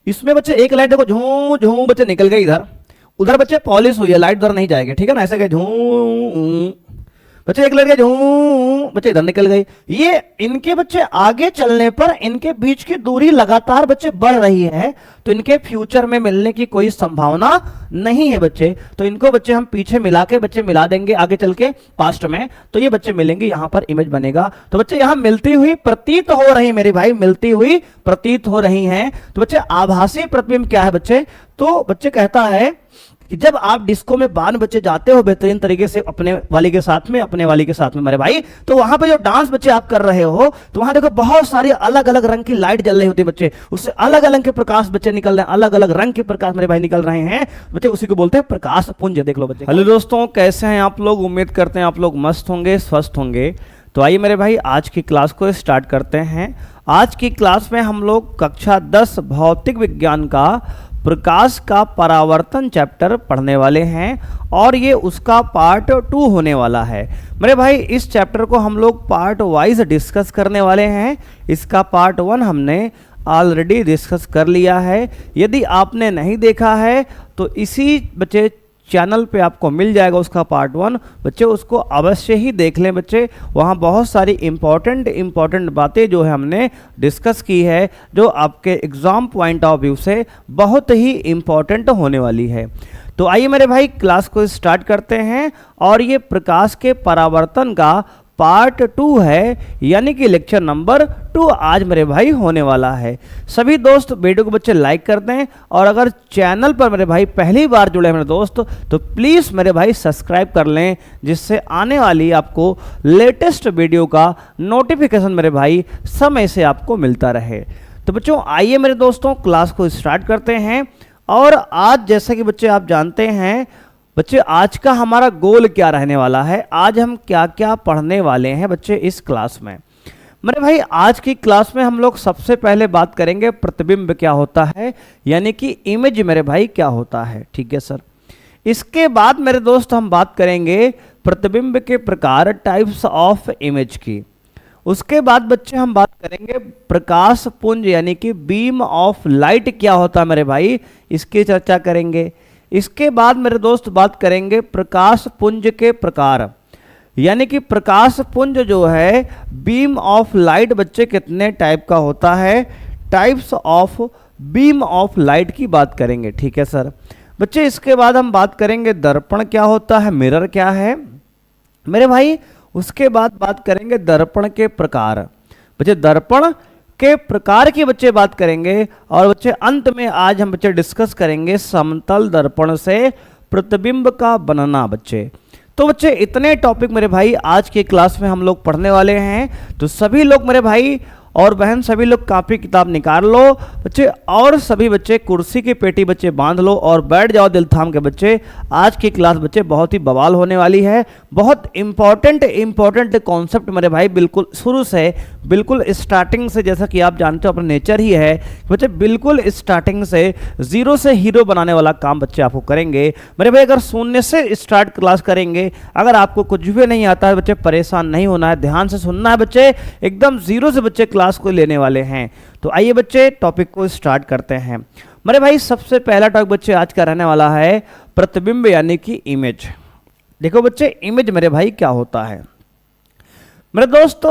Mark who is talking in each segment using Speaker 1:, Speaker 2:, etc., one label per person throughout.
Speaker 1: इसमें बच्चे एक लाइट देखो झूं झूं बच्चे निकल गई इधर, उधर बच्चे पॉलिश हुई है, लाइट उधर नहीं जाएगी, ठीक है ना, ऐसे गए झूं, बच्चे एक लड़के झूं, बच्चे इधर निकल गई। ये इनके बच्चे आगे चलने पर इनके बीच की दूरी लगातार बच्चे बढ़ रही है, तो इनके फ्यूचर में मिलने की कोई संभावना नहीं है बच्चे। तो इनको बच्चे हम पीछे मिला के बच्चे मिला देंगे आगे चल के पास्ट में, तो ये बच्चे मिलेंगे, यहां पर इमेज बनेगा। तो बच्चे यहां मिलती हुई प्रतीत हो रही, मेरे भाई मिलती हुई प्रतीत हो रही हैं। तो बच्चे आभासी प्रतिबिंब क्या है बच्चे, तो बच्चे कहता है कि जब आप डिस्को में बान बच्चे जाते हो बेहतरीन तरीके से अपने वाली के साथ में, अपने वाली के साथ में मेरे भाई, तो वहां पे जो डांस बच्चे आप कर रहे हो, तो वहां देखो बहुत सारी अलग अलग रंग की लाइट जल रही होती है बच्चे, उससे अलग अलग के प्रकाश बच्चे निकल रहे हैं, अलग अलग रंग के प्रकाश मेरे भाई निकल रहे हैं बच्चे, उसी को बोलते हैं प्रकाश पुंज। देख लो बच्चे।
Speaker 2: हेलो दोस्तों, कैसे हैं आप लोग? उम्मीद करते हैं आप लोग मस्त होंगे, स्वस्थ होंगे। तो आइए मेरे भाई आज की क्लास को स्टार्ट करते हैं। आज की क्लास में हम लोग कक्षा 10 भौतिक विज्ञान का प्रकाश का परावर्तन चैप्टर पढ़ने वाले हैं और ये उसका पार्ट 2 होने वाला है। मेरे भाई इस चैप्टर को हम लोग पार्ट वाइज डिस्कस करने वाले हैं। इसका पार्ट 1 हमने ऑलरेडी डिस्कस कर लिया है। यदि आपने नहीं देखा है तो इसी बच्चे चैनल पे आपको मिल जाएगा उसका पार्ट 1, बच्चे उसको अवश्य ही देख लें बच्चे। वहाँ बहुत सारी इम्पॉर्टेंट बातें जो है हमने डिस्कस की है, जो आपके एग्ज़ाम पॉइंट ऑफ व्यू से बहुत ही इम्पॉर्टेंट होने वाली है। तो आइए मेरे भाई क्लास को स्टार्ट करते हैं। और ये प्रकाश के परावर्तन का पार्ट 2 है, यानी कि लेक्चर नंबर 2 आज मेरे भाई होने वाला है। सभी दोस्त वीडियो को बच्चे लाइक कर दें, और अगर चैनल पर मेरे भाई पहली बार जुड़े हैं मेरे दोस्त, तो प्लीज़ मेरे भाई सब्सक्राइब कर लें, जिससे आने वाली आपको लेटेस्ट वीडियो का नोटिफिकेशन मेरे भाई समय से आपको मिलता रहे। तो बच्चों आइए मेरे दोस्तों क्लास को स्टार्ट करते हैं। और आज जैसा कि बच्चे आप जानते हैं बच्चे, आज का हमारा गोल क्या रहने वाला है, आज हम क्या क्या पढ़ने वाले हैं बच्चे इस क्लास में। मेरे भाई आज की क्लास में हम लोग सबसे पहले बात करेंगे प्रतिबिंब क्या होता है, यानी कि इमेज मेरे भाई क्या होता है, ठीक है सर। इसके बाद मेरे दोस्त हम बात करेंगे प्रतिबिंब के प्रकार, टाइप्स ऑफ इमेज की। उसके बाद बच्चे हम बात करेंगे प्रकाश पुंज, यानी कि बीम ऑफ लाइट क्या होता है मेरे भाई, इसकी चर्चा करेंगे। इसके बाद मेरे दोस्त बात करेंगे प्रकाश पुंज के प्रकार, यानी कि प्रकाश पुंज जो है बीम ऑफ लाइट बच्चे कितने टाइप का होता है, types of beam of light की बात करेंगे, ठीक है सर। बच्चे इसके बाद हम बात करेंगे दर्पण क्या होता है, मिरर क्या है मेरे भाई। उसके बाद बात करेंगे दर्पण के प्रकार, बच्चे दर्पण के प्रकार की बच्चे बात करेंगे। और बच्चे अंत में आज हम बच्चे डिस्कस करेंगे समतल दर्पण से प्रतिबिंब का बनना बच्चे। तो बच्चे इतने टॉपिक मेरे भाई आज की क्लास में हम लोग पढ़ने वाले हैं। तो सभी लोग मेरे भाई और बहन सभी लोग कॉपी किताब निकाल लो बच्चे, और सभी बच्चे कुर्सी की पेटी बच्चे बांध लो और बैठ जाओ दिल थाम के बच्चे। आज की क्लास बच्चे बहुत ही बवाल होने वाली है। बहुत इंपॉर्टेंट कॉन्सेप्ट मेरे भाई, बिल्कुल शुरू से, बिल्कुल स्टार्टिंग से, जैसा कि आप जानते हो अपना नेचर ही है बच्चे, बिल्कुल स्टार्टिंग से जीरो से हीरो बनाने वाला काम बच्चे आपको करेंगे मेरे भाई। अगर शून्य से स्टार्ट क्लास करेंगे, अगर आपको कुछ भी नहीं आता है बच्चे, परेशान नहीं होना है, ध्यान से सुनना है बच्चे, एकदम जीरो से बच्चे क्लास को लेने वाले हैं। तो आइए बच्चे टॉपिक को स्टार्ट करते हैं मेरे भाई। सबसे पहला टॉपिक बच्चे आज का रहने वाला है प्रतिबिंब, यानी कि इमेज। देखो बच्चे इमेज मेरे भाई क्या होता है मेरे दोस्त।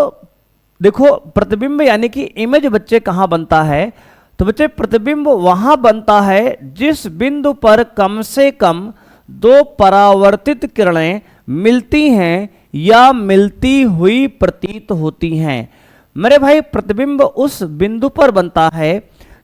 Speaker 2: देखो प्रतिबिंब यानी कि इमेज बच्चे कहाँ बनता है, तो बच्चे प्रतिबिंब वहां बनता है जिस बिंदु पर कम से कम 2 परावर्तित किरणें मिलती हैं या मिलती हुई प्रतीत होती हैं मेरे भाई। प्रतिबिंब उस बिंदु पर बनता है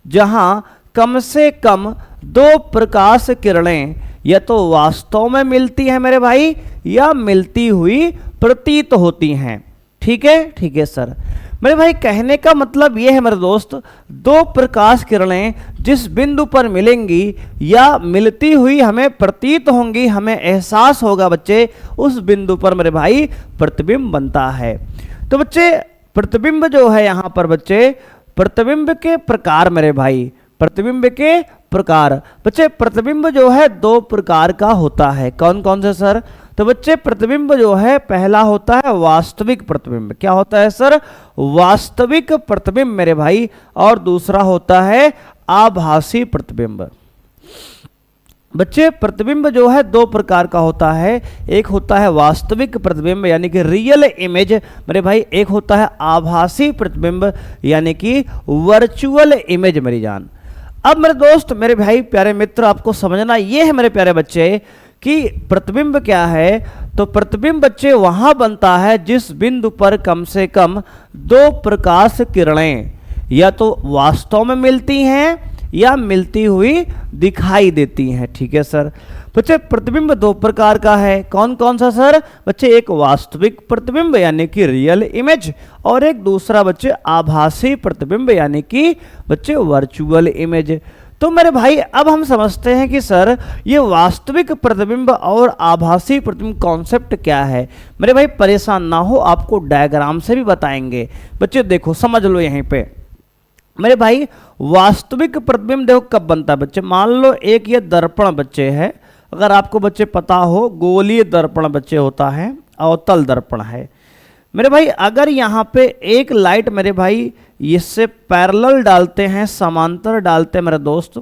Speaker 2: जहां कम से कम 2 प्रकाश किरणें या तो वास्तव में मिलती हैं मेरे भाई, या मिलती हुई प्रतीत होती हैं, ठीक है सर। मेरे भाई कहने का मतलब यह है मेरे दोस्त, 2 प्रकाश किरणें जिस बिंदु पर मिलेंगी या मिलती हुई हमें प्रतीत होंगी, हमें एहसास होगा बच्चे, उस बिंदु पर मेरे भाई प्रतिबिंब बनता है। तो बच्चे प्रतिबिंब जो है यहाँ पर बच्चे, प्रतिबिंब के प्रकार मेरे भाई, प्रतिबिंब के प्रकार बच्चे, प्रतिबिंब जो है 2 प्रकार का होता है। कौन कौन से सर? तो बच्चे प्रतिबिंब जो है पहला होता है वास्तविक प्रतिबिंब। क्या होता है सर? वास्तविक प्रतिबिंब मेरे भाई। और दूसरा होता है आभासी प्रतिबिंब। बच्चे प्रतिबिंब जो है दो प्रकार का होता है, एक होता है वास्तविक प्रतिबिंब यानी कि रियल इमेज मेरे भाई, एक होता है आभासी प्रतिबिंब यानी कि वर्चुअल इमेज मेरी जान। अब मेरे दोस्त, मेरे भाई, प्यारे मित्र, आपको समझना ये है मेरे प्यारे बच्चे कि प्रतिबिंब क्या है। तो प्रतिबिंब बच्चे वहां बनता है जिस बिंदु पर कम से कम दो प्रकाश किरणें या तो वास्तव में मिलती हैं या मिलती हुई दिखाई देती हैं। ठीक है सर। बच्चे प्रतिबिंब दो प्रकार का है, कौन कौन सा सर? बच्चे एक वास्तविक प्रतिबिंब यानी कि रियल इमेज, और एक दूसरा बच्चे आभासी प्रतिबिंब यानी कि बच्चे वर्चुअल इमेज। तो मेरे भाई अब हम समझते हैं कि सर ये वास्तविक प्रतिबिंब और आभासी प्रतिबिंब कॉन्सेप्ट क्या है। मेरे भाई परेशान ना हो, आपको डायग्राम से भी बताएंगे। बच्चे देखो, समझ लो यहीं पे मेरे भाई, वास्तविक प्रतिबिंब देखो कब बनता है बच्चे। मान लो एक ये दर्पण बच्चे है, अगर आपको बच्चे पता हो गोलीय दर्पण बच्चे होता है, अवतल दर्पण है मेरे भाई। अगर यहाँ पे एक लाइट मेरे भाई इससे पैरेलल डालते हैं, समांतर डालते हैं मेरे दोस्त,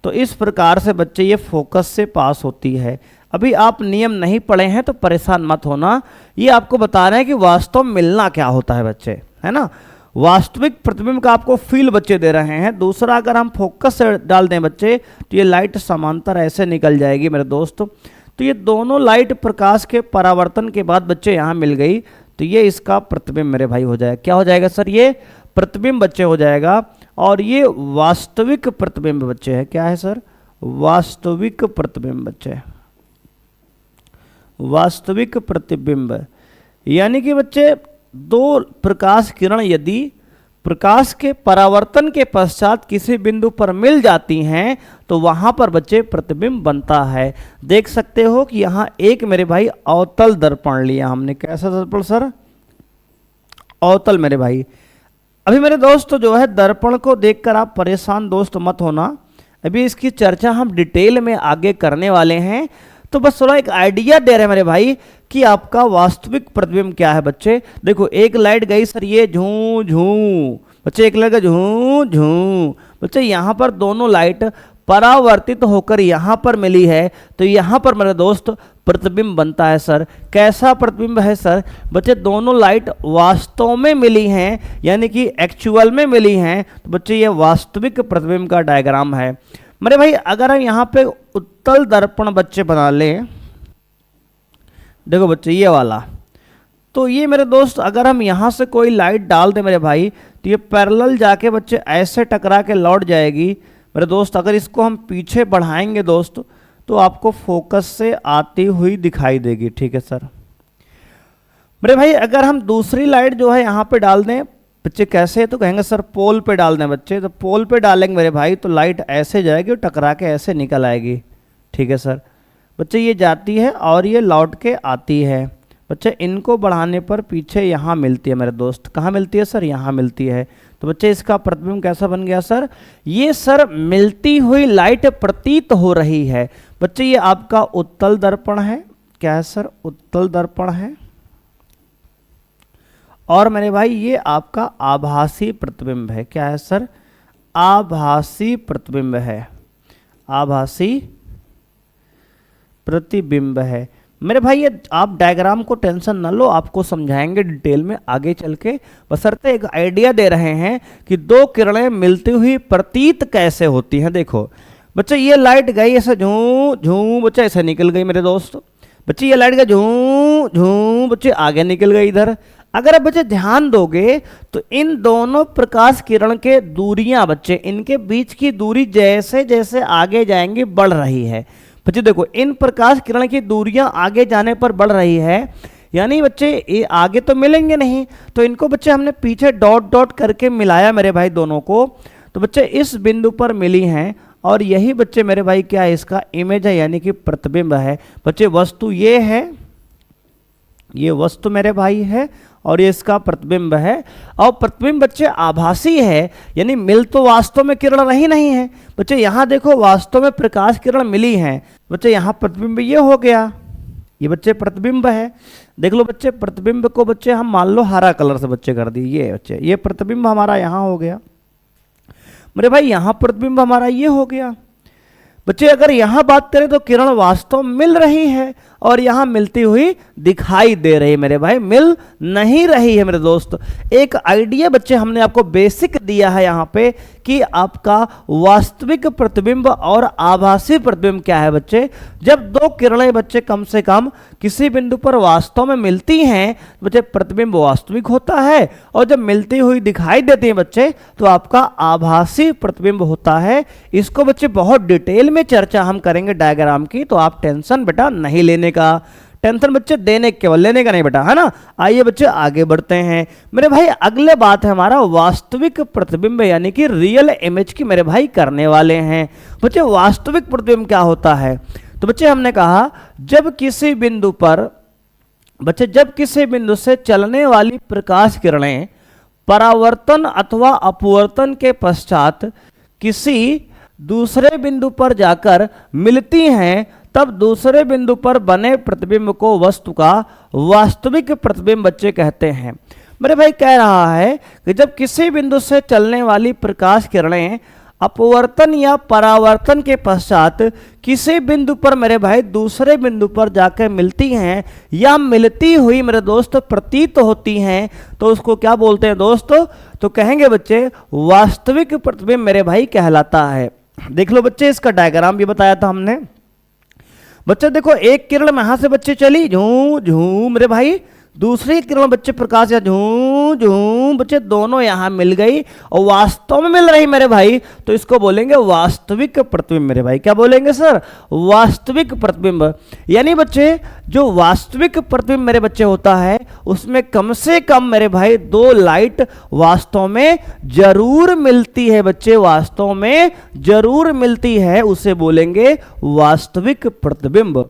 Speaker 2: तो इस प्रकार से बच्चे ये फोकस से पास होती है। अभी आप नियम नहीं पढ़े हैं तो परेशान मत होना, ये आपको बता रहे हैं कि वास्तव में मिलना क्या होता है बच्चे, है ना। वास्तविक प्रतिबिंब का आपको फील बच्चे दे रहे हैं। दूसरा, अगर हम फोकस से डाल दें बच्चे तो ये लाइट समांतर ऐसे निकल जाएगी मेरे दोस्त। तो ये दोनों लाइट प्रकाश के परावर्तन के बाद बच्चे यहाँ मिल गई, तो ये इसका प्रतिबिंब मेरे भाई हो जाएगा। क्या हो जाएगा सर? ये प्रतिबिंब बच्चे हो जाएगा। और ये वास्तविक प्रतिबिंब बच्चे है। क्या है सर? वास्तविक प्रतिबिंब बच्चे, वास्तविक प्रतिबिंब यानी कि बच्चे दो प्रकाश किरण यदि प्रकाश के परावर्तन के पश्चात किसी बिंदु पर मिल जाती हैं तो वहां पर बच्चे प्रतिबिंब बनता है। देख सकते हो कि यहाँ एक मेरे भाई अवतल दर्पण लिया हमने। कैसा दर्पण सर? अवतल मेरे भाई। अभी मेरे दोस्त जो है दर्पण को देखकर आप परेशान दोस्त मत होना, अभी इसकी चर्चा हम डिटेल में आगे करने वाले हैं। तो बस थोड़ा एक आइडिया दे रहे हैं मेरे भाई कि आपका वास्तविक प्रतिबिंब क्या है बच्चे। देखो एक लाइट गई सर, ये झूं झूं बच्चे, एक लाइट झूं झूं बच्चे, यहाँ पर दोनों लाइट परावर्तित होकर यहाँ पर मिली है, तो यहाँ पर मेरे दोस्त प्रतिबिंब बनता है सर। कैसा प्रतिबिंब है सर? बच्चे दोनों लाइट वास्तव में मिली हैं यानी कि एक्चुअल में मिली हैं, तो बच्चे ये वास्तविक प्रतिबिंब का डायग्राम है मेरे भाई। अगर हम यहाँ पे उत्तल दर्पण बच्चे बना लें, देखो बच्चे ये वाला, तो ये मेरे दोस्त अगर हम यहाँ से कोई लाइट डाल दें मेरे भाई तो ये पैरेलल जाके बच्चे ऐसे टकरा के लौट जाएगी मेरे दोस्त। अगर इसको हम पीछे बढ़ाएंगे दोस्त तो आपको फोकस से आती हुई दिखाई देगी। ठीक है सर। मेरे भाई अगर हम दूसरी लाइट जो है यहाँ पे डाल दें बच्चे, कैसे? तो कहेंगे सर पोल पे डाल दें बच्चे, तो पोल पे डालेंगे मेरे भाई तो लाइट ऐसे जाएगी और टकरा के ऐसे निकल आएगी। ठीक है सर। बच्चे ये जाती है और ये लौट के आती है बच्चे। इनको बढ़ाने पर पीछे यहाँ मिलती है मेरे दोस्त। कहाँ मिलती है सर? यहाँ मिलती है। तो बच्चे इसका प्रतिबिंब कैसा बन गया सर? ये सर मिलती हुई लाइट प्रतीत हो रही है बच्चे। ये आपका उत्तल दर्पण है। क्या है सर? उत्तल दर्पण है। और मेरे भाई ये आपका आभासी प्रतिबिंब है। क्या है सर? आभासी प्रतिबिंब है। आभासी प्रतिबिंब है मेरे भाई। ये आप डायग्राम को टेंशन न लो, आपको समझाएंगे डिटेल में आगे चल के। बशर्ते एक आइडिया दे रहे हैं कि दो किरणें मिलती हुई प्रतीत कैसे होती हैं। देखो बच्चे ये लाइट गई ऐसे झूं झूं बच्चे, ऐसे निकल गई मेरे दोस्त। बच्चे ये लाइट गई झूं झूं बच्चे, आगे निकल गई इधर। अगर आप बच्चे ध्यान दोगे तो इन दोनों प्रकाश किरण के दूरियां बच्चे, इनके बीच की दूरी जैसे जैसे आगे जाएंगी बढ़ रही है बच्चे। देखो इन प्रकाश किरण की दूरियां आगे जाने पर बढ़ रही है, यानी बच्चे ये आगे तो मिलेंगे नहीं, तो इनको बच्चे हमने पीछे डॉट डॉट करके मिलाया मेरे भाई दोनों को। तो बच्चे इस बिंदु पर मिली हैं और यही बच्चे मेरे भाई क्या है? इसका इमेज है यानी कि प्रतिबिंब है बच्चे। वस्तु ये है, ये वस्तु मेरे भाई है और ये इसका प्रतिबिंब है। और प्रतिबिंब बच्चे आभासी है यानी मिल तो वास्तव में किरण रही नहीं है बच्चे। यहाँ देखो वास्तव में प्रकाश किरण मिली हैं बच्चे, यहाँ प्रतिबिंब ये हो गया, ये बच्चे प्रतिबिंब है। देख लो बच्चे, प्रतिबिंब को बच्चे हम मान लो हरा कलर से बच्चे कर दिए, ये बच्चे ये प्रतिबिंब हमारा यहाँ हो गया मेरे भाई यहाँ प्रतिबिंब हमारा ये हो गया। बच्चे अगर यहाँ बात करें तो किरण वास्तव में मिल रही है और यहाँ मिलती हुई दिखाई दे रही है मेरे भाई, मिल नहीं रही है मेरे दोस्त। एक आइडिया बच्चे हमने आपको बेसिक दिया है यहाँ पे कि आपका वास्तविक प्रतिबिंब और आभासी प्रतिबिंब क्या है बच्चे। जब दो किरणें बच्चे कम से कम किसी बिंदु पर वास्तव में मिलती हैं बच्चे प्रतिबिंब वास्तविक होता है, और जब मिलती हुई दिखाई देती हैं बच्चे तो आपका आभासी प्रतिबिंब होता है। इसको बच्चे बहुत डिटेल में चर्चा हम करेंगे डायग्राम की, तो आप टेंशन बेटा नहीं लेने का, टेंशन बच्चे देने केवल लेने का नहीं बेटा, है ना। आइए बच्चे आगे बढ़ते हैं मेरे भाई। अगले बात है हमारा वास्तविक प्रतिबिंब यानी कि रियल इमेज की मेरे भाई करने वाले हैं। बच्चे वास्तविक प्रतिबिंब क्या होता है, तो बच्चे हमने कहा जब किसी बिंदु पर बच्चे जब किसी बिंदु से चलने वाली प्रकाश किरणें परावर्तन अथवा अपवर्तन के पश्चात किसी दूसरे बिंदु पर जाकर मिलती हैं, तब दूसरे बिंदु पर बने प्रतिबिंब को वस्तु का वास्तविक प्रतिबिंब बच्चे कहते हैं। मेरे भाई कह रहा है कि जब किसी बिंदु से चलने वाली प्रकाश किरणें अपवर्तन या परावर्तन के पश्चात किसी बिंदु पर मेरे भाई दूसरे बिंदु पर जाकर मिलती हैं या मिलती हुई मेरे दोस्त प्रतीत होती हैं, तो उसको क्या बोलते हैं दोस्तों, तो कहेंगे बच्चे वास्तविक प्रतिबिंब मेरे भाई कहलाता है। देख लो बच्चे इसका डायग्राम भी बताया था हमने। बच्चे देखो एक किरण में यहां से बच्चे चली झूम झूम मेरे भाई, दूसरी किरण बच्चे प्रकाश या झूम झूम बच्चे दोनों यहां मिल गई और वास्तव में मिल रही मेरे भाई, तो इसको बोलेंगे वास्तविक प्रतिबिंब मेरे भाई। क्या बोलेंगे सर, वास्तविक प्रतिबिंब। यानी बच्चे जो वास्तविक प्रतिबिंब मेरे बच्चे होता है उसमें कम से कम मेरे भाई दो लाइट वास्तव में जरूर मिलती है बच्चे, वास्तव में जरूर मिलती है, उसे बोलेंगे वास्तविक प्रतिबिंब।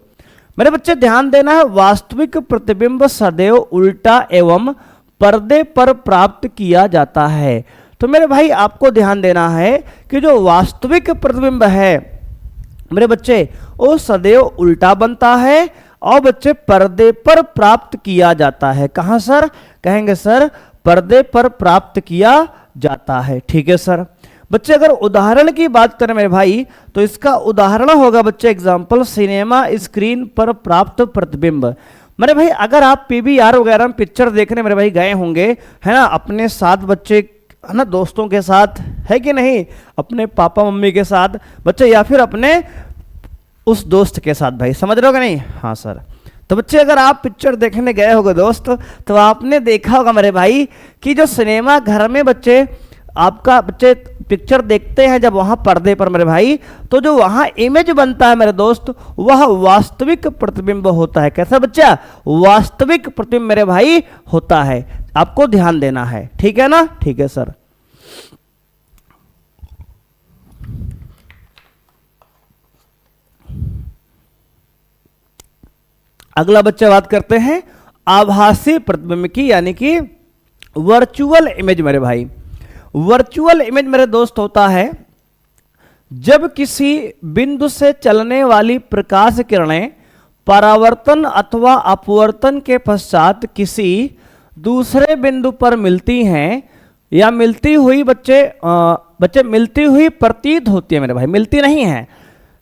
Speaker 2: मेरे बच्चे ध्यान देना है, वास्तविक प्रतिबिंब सदैव उल्टा एवं पर्दे पर प्राप्त किया जाता है। तो मेरे भाई आपको ध्यान देना है कि जो वास्तविक प्रतिबिंब है मेरे बच्चे वो सदैव उल्टा बनता है और बच्चे पर्दे पर प्राप्त किया जाता है। कहां सर, कहेंगे सर पर्दे पर प्राप्त किया जाता है। ठीक है सर। बच्चे अगर उदाहरण की बात करें मेरे भाई तो इसका उदाहरण होगा बच्चे एग्जाम्पल सिनेमा स्क्रीन पर प्राप्त प्रतिबिंब। मेरे भाई अगर आप पीवीआर वगैरह में पिक्चर देखने मेरे भाई गए होंगे, है ना, अपने साथ बच्चे, है ना, दोस्तों के साथ, है कि नहीं, अपने पापा मम्मी के साथ बच्चे या फिर अपने उस दोस्त के साथ, भाई समझ रहे हो कि नहीं। हाँ सर। तो बच्चे अगर आप पिक्चर देखने गए होगे दोस्त तो आपने देखा होगा मेरे भाई कि जो सिनेमा घर में बच्चे आपका बच्चे पिक्चर देखते हैं जब वहां पर्दे पर मेरे भाई, तो जो वहां इमेज बनता है मेरे दोस्त वह वास्तविक प्रतिबिंब होता है। कैसा बच्चा, वास्तविक प्रतिबिंब मेरे भाई होता है। आपको ध्यान देना है, ठीक है ना। ठीक है सर। अगला बच्चा बात करते हैं आभासी प्रतिबिंब की, यानी कि वर्चुअल इमेज मेरे भाई। वर्चुअल इमेज मेरे दोस्त होता है जब किसी बिंदु से चलने वाली प्रकाश किरणें परावर्तन अथवा अपवर्तन के पश्चात किसी दूसरे बिंदु पर मिलती हैं या मिलती हुई बच्चे मिलती हुई प्रतीत होती है मेरे भाई, मिलती नहीं है।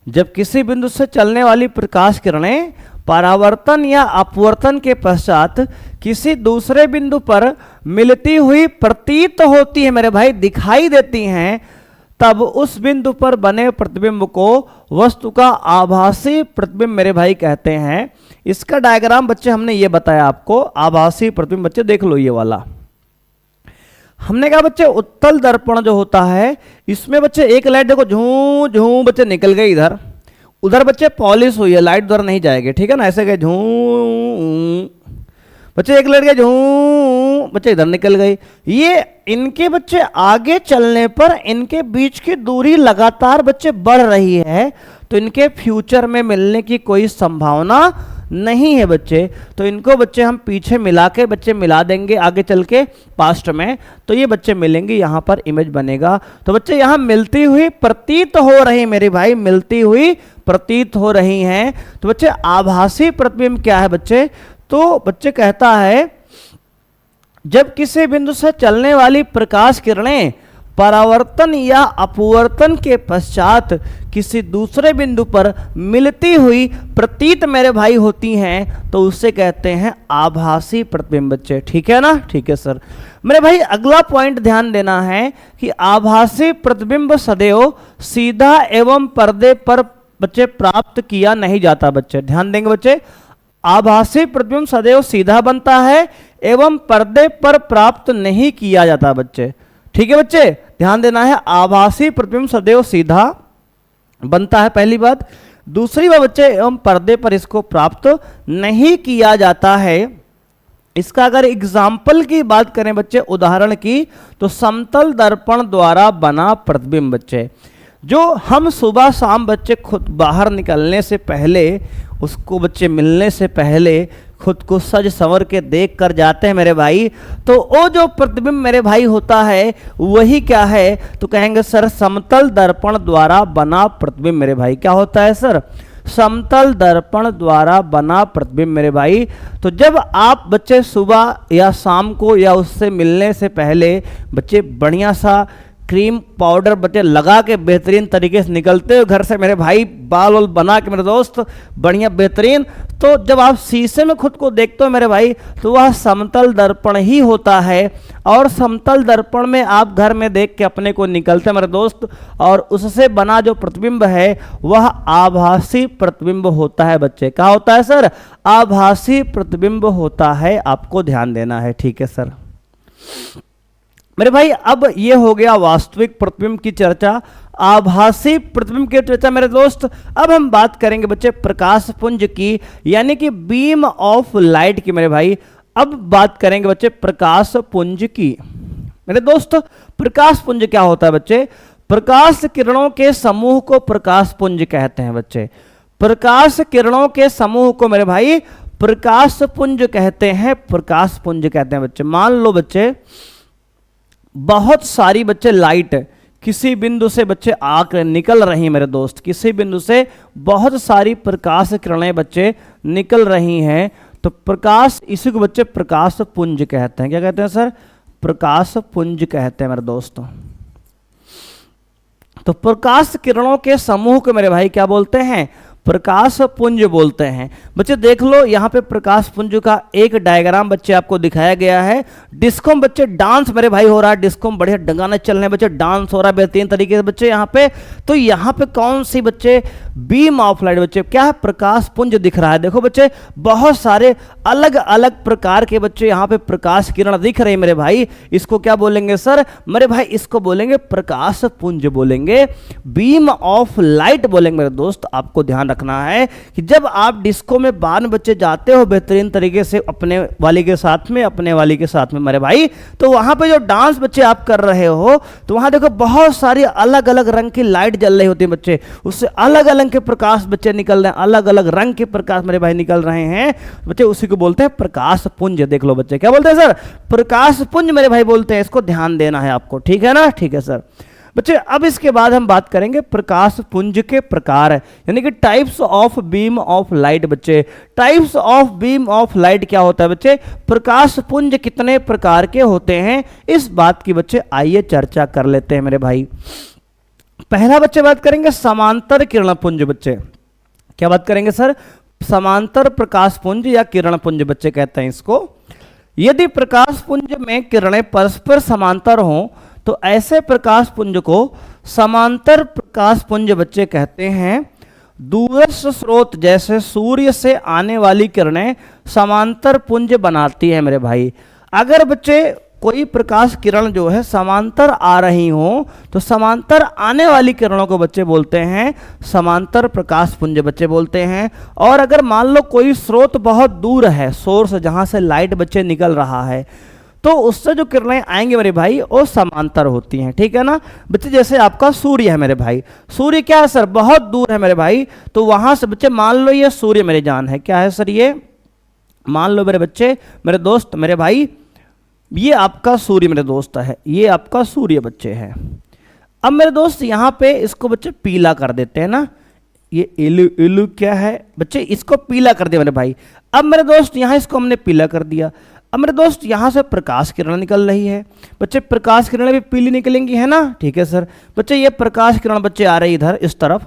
Speaker 2: जब किसी बिंदु से चलने वाली प्रकाश किरणें परावर्तन या अपवर्तन के पश्चात किसी दूसरे बिंदु पर मिलती हुई प्रतीत होती है मेरे भाई, दिखाई देती हैं, तब उस बिंदु पर बने प्रतिबिंब को वस्तु का आभासी प्रतिबिंब मेरे भाई कहते हैं। इसका डायग्राम बच्चे हमने ये बताया आपको, आभासी प्रतिबिंब बच्चे देख लो ये वाला। हमने कहा बच्चे उत्तल दर्पण जो होता है इसमें बच्चे एक लाइट देखो झूम झूम बच्चे निकल गई इधर, उधर बच्चे पॉलिश हुई है, लाइट उधर नहीं जाएगी, ठीक है ना, ऐसे गए झूम, बच्चे एक लाइट गए झूम, बच्चे इधर निकल गई। ये इनके बच्चे आगे चलने पर इनके बीच की दूरी लगातार बच्चे बढ़ रही है, तो इनके फ्यूचर में मिलने की कोई संभावना नहीं है बच्चे। तो इनको बच्चे हम पीछे मिला के बच्चे मिला देंगे आगे चल के पास्ट में, तो ये बच्चे मिलेंगे, यहाँ पर इमेज बनेगा। तो बच्चे यहाँ मिलती हुई प्रतीत हो रही मेरे भाई, मिलती हुई प्रतीत हो रही हैं। तो बच्चे आभासी प्रतिबिंब क्या है बच्चे, तो बच्चे कहता है जब किसी बिंदु से चलने वाली प्रकाश किरणें परावर्तन या अपवर्तन के पश्चात किसी दूसरे बिंदु पर मिलती हुई प्रतीत मेरे भाई होती हैं तो उससे कहते हैं आभासी प्रतिबिंब बच्चे। ठीक है ना, ठीक है सर। मेरे भाई अगला पॉइंट ध्यान देना है कि आभासी प्रतिबिंब सदैव सीधा एवं पर्दे पर बच्चे प्राप्त किया नहीं जाता बच्चे। ध्यान देंगे बच्चे, आभासी प्रतिबिंब सदैव सीधा बनता है एवं पर्दे पर प्राप्त नहीं किया जाता बच्चे। ठीक है बच्चे, ध्यान देना है, आभासी प्रतिबिंब सदैव सीधा बनता है, पहली बात। दूसरी बात बच्चे, एवं पर्दे पर इसको प्राप्त नहीं किया जाता है। इसका अगर एग्जाम्पल की बात करें बच्चे, उदाहरण की, तो समतल दर्पण द्वारा बना प्रतिबिंब बच्चे, जो हम सुबह शाम बच्चे खुद बाहर निकलने से पहले, उसको बच्चे मिलने से पहले खुद को सज संवर के देख कर जाते हैं मेरे भाई, तो वो जो प्रतिबिंब मेरे भाई होता है वही क्या है, तो कहेंगे सर समतल दर्पण द्वारा बना प्रतिबिंब मेरे भाई। क्या होता है सर? समतल दर्पण द्वारा बना प्रतिबिंब मेरे भाई। तो जब आप बच्चे सुबह या शाम को या उससे मिलने से पहले बच्चे बढ़िया सा क्रीम पाउडर बच्चे लगा के बेहतरीन तरीके से निकलते हो घर से मेरे भाई, बाल वाल बना के मेरे दोस्त बढ़िया बेहतरीन, तो जब आप शीशे में खुद को देखते हो मेरे भाई तो वह समतल दर्पण ही होता है। और समतल दर्पण में आप घर में देख के अपने को निकलते हैं मेरे दोस्त, और उससे बना जो प्रतिबिंब है वह आभासी प्रतिबिंब होता है बच्चे। क्या होता है सर? आभासी प्रतिबिंब होता है, आपको ध्यान देना है। ठीक है सर। मेरे भाई अब ये हो गया वास्तविक प्रतिबिंब की चर्चा, आभासी प्रतिबिंब की चर्चा मेरे दोस्त। अब हम बात करेंगे बच्चे प्रकाश पुंज की, यानी कि बीम ऑफ लाइट की मेरे भाई। अब बात करेंगे बच्चे प्रकाश पुंज की मेरे दोस्त। प्रकाश पुंज क्या होता है बच्चे? प्रकाश किरणों के समूह को प्रकाश पुंज कहते हैं बच्चे। प्रकाश किरणों के समूह को मेरे भाई प्रकाश पुंज कहते हैं, प्रकाश पुंज कहते हैं बच्चे। मान लो बच्चे बहुत सारी बच्चे लाइट किसी बिंदु से बच्चे आकर निकल रही हैं मेरे दोस्त, किसी बिंदु से बहुत सारी प्रकाश किरणें बच्चे निकल रही हैं, तो प्रकाश, इसी को बच्चे प्रकाश पुंज कहते हैं। क्या कहते हैं सर? प्रकाश पुंज कहते हैं मेरे दोस्तों। तो प्रकाश किरणों के समूह को मेरे भाई क्या बोलते हैं? प्रकाश पुंज बोलते हैं बच्चे। देख लो यहाँ पे प्रकाश पुंज का एक डायग्राम बच्चे आपको दिखाया गया है। डिस्को में बच्चे डांस मेरे भाई हो रहा है, डिस्को में बढ़िया गाने चल रहे हैं बच्चे, डांस हो रहा है बेहतरीन तरीके से बच्चे यहाँ पे। तो यहाँ पे कौन सी बच्चे बीम ऑफ लाइट बच्चे, क्या है? प्रकाश पुंज दिख रहा है। देखो बच्चे बहुत सारे अलग अलग प्रकार के बच्चे यहाँ पे प्रकाश किरण दिख रहे हैं मेरे भाई। इसको क्या बोलेंगे सर मेरे भाई? इसको बोलेंगे प्रकाश पुंज बोलेंगे, बीम ऑफ लाइट बोलेंगे मेरे दोस्त। आपको ध्यान रखना है कि जब आप डिस्को में बार बच्चे जाते हो बेहतरीन तरीके से अपने वाली के साथ में, अपने वाली के साथ में मेरे भाई, तो वहां पे जो डांस बच्चे आप कर रहे हो तो वहां देखो बहुत सारी अलग अलग रंग की लाइट जल रही होती है बच्चे, उससे अलग अलग के प्रकाश बच्चे निकल रहे हैं, अलग अलग रंग के प्रकाश मेरे भाई निकल रहे हैं बच्चे, उसी को बोलते हैं प्रकाश पुंज। देख लो बच्चे क्या बोलते हैं सर? प्रकाश पुंज मेरे भाई बोलते हैं। इसको ध्यान देना है आपको, ठीक है ना? ठीक है सर बच्चे। अब इसके बाद हम बात करेंगे प्रकाश पुंज के प्रकार, यानी कि types of beam of light बच्चे। Types of beam of light क्या होता है बच्चे? प्रकाश पुंज कितने प्रकार के होते हैं, इस बात की बच्चे आइए चर्चा कर लेते हैं मेरे भाई। पहला बच्चे बात करेंगे समांतर किरण पुंज बच्चे। क्या बात करेंगे सर? समांतर प्रकाश पुंज या किरण पुंज बच्चे कहते हैं इसको। यदि प्रकाश पुंज में किरणें परस्पर समांतर हों तो ऐसे प्रकाश पुंज को समांतर प्रकाश पुंज बच्चे कहते हैं। दूरस्थ स्रोत जैसे सूर्य से आने वाली किरणें समांतर पुंज बनाती है मेरे भाई। अगर बच्चे कोई प्रकाश किरण जो है समांतर आ रही हो तो समांतर आने वाली किरणों को बच्चे बोलते हैं समांतर प्रकाश पुंज बच्चे बोलते हैं। और अगर मान लो कोई स्रोत बहुत दूर है, सोर्स जहां से लाइट बच्चे निकल रहा है, तो उससे जो किरणें आएंगे मेरे भाई वो समांतर होती हैं, ठीक है ना बच्चे? जैसे आपका सूर्य है मेरे भाई, सूर्य क्या है सर? बहुत दूर है मेरे भाई, तो वहां से बच्चे मान लो ये सूर्य मेरी जान है, क्या है सर? ये मान लो मेरे बच्चे, मेरे दोस्त, मेरे भाई, ये आपका सूर्य मेरे दोस्त है, ये आपका सूर्य बच्चे है। अब मेरे दोस्त यहाँ पे इसको बच्चे पीला कर देते हैं ना, ये इलू इलू क्या है बच्चे? इसको पीला कर दिया मेरे भाई। अब मेरे दोस्त यहाँ इसको हमने पीला कर दिया। अब मेरे दोस्त यहाँ से प्रकाश किरण निकल रही है बच्चे, प्रकाश किरण भी पीली निकलेंगी है ना, ठीक है सर। बच्चे ये प्रकाश किरण बच्चे आ रही इधर इस तरफ,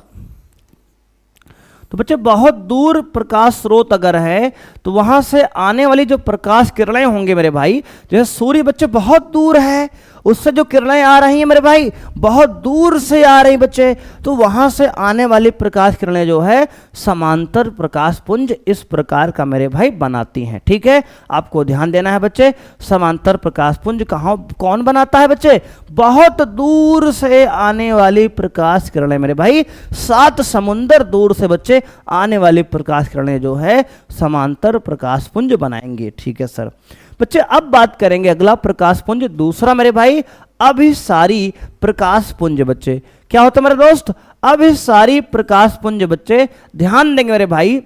Speaker 2: तो बच्चे बहुत दूर प्रकाश स्रोत अगर है तो वहां से आने वाली जो प्रकाश किरणें होंगे मेरे भाई, जैसे सूर्य बच्चे बहुत दूर है, उससे जो किरणें आ रही हैं मेरे भाई बहुत दूर से आ रही बच्चे, तो वहां से आने वाली प्रकाश किरणें जो है समांतर प्रकाश पुंज इस प्रकार का मेरे भाई बनाती हैं, ठीक है। आपको ध्यान देना है बच्चे, समांतर प्रकाश पुंज कहाँ कौन बनाता है बच्चे, बहुत दूर से आने वाली प्रकाश किरणें मेरे भाई, 7 समुंदर दूर से बच्चे आने वाली प्रकाश किरणें जो है समांतर प्रकाश पुंज बनाएंगे, ठीक है सर। बच्चे अब बात करेंगे अगला प्रकाश पुंज दूसरा मेरे भाई, अभिसारी प्रकाश पुंज। बच्चे क्या होता है मेरे दोस्त, अभिसारी प्रकाश पुंज। बच्चे ध्यान देंगे मेरे भाई,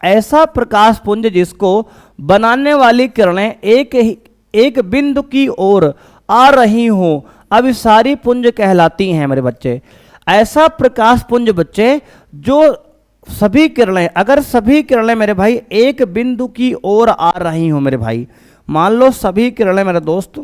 Speaker 2: ऐसा प्रकाश पुंज जिसको बनाने वाली किरणें एक बिंदु की ओर आ रही हो, अभिसारी पुंज कहलाती हैं मेरे बच्चे। ऐसा प्रकाश पुंज बच्चे जो सभी किरणें, अगर सभी किरणें मेरे भाई एक बिंदु की ओर आ रही हो मेरे भाई, मान लो सभी किरणें मेरे दोस्त,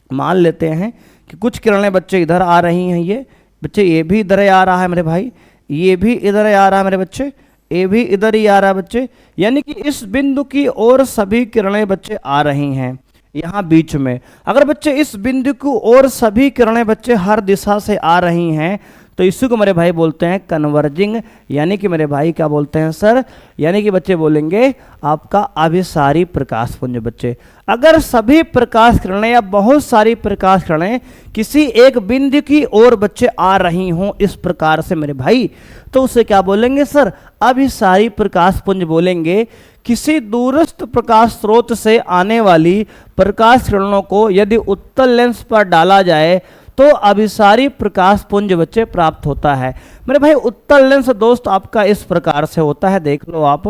Speaker 2: मान लेते हैं कि कुछ किरणें बच्चे इधर आ रही हैं, ये बच्चे ये भी इधर आ रहा है मेरे भाई, ये भी इधर आ रहा है मेरे बच्चे, ये भी इधर ही आ रहा है बच्चे, यानी कि इस बिंदु की ओर सभी किरणें बच्चे आ रही हैं यहाँ बीच में। अगर बच्चे इस बिंदु की ओर सभी किरणें बच्चे हर दिशा से आ रही हैं तो इसी को मेरे भाई बोलते हैं कन्वर्जिंग, यानी कि मेरे भाई क्या बोलते हैं सर, यानी कि बच्चे बोलेंगे आपका अभिसारी प्रकाश पुंज। बच्चे अगर सभी प्रकाश किरणें या बहुत सारी प्रकाश किरणें किसी एक बिंदु की ओर बच्चे आ रही हों इस प्रकार से मेरे भाई, तो उसे क्या बोलेंगे सर, अभिसारी प्रकाश पुंज बोलेंगे। किसी दूरस्थ प्रकाश स्रोत से आने वाली प्रकाश किरणों को यदि उत्तल लेंस पर डाला जाए तो अभिसारी प्रकाश पुंज बच्चे प्राप्त होता है। मेरे भाई उत्तल लेंस दोस्त आपका इस प्रकार से होता है, देख लो आप,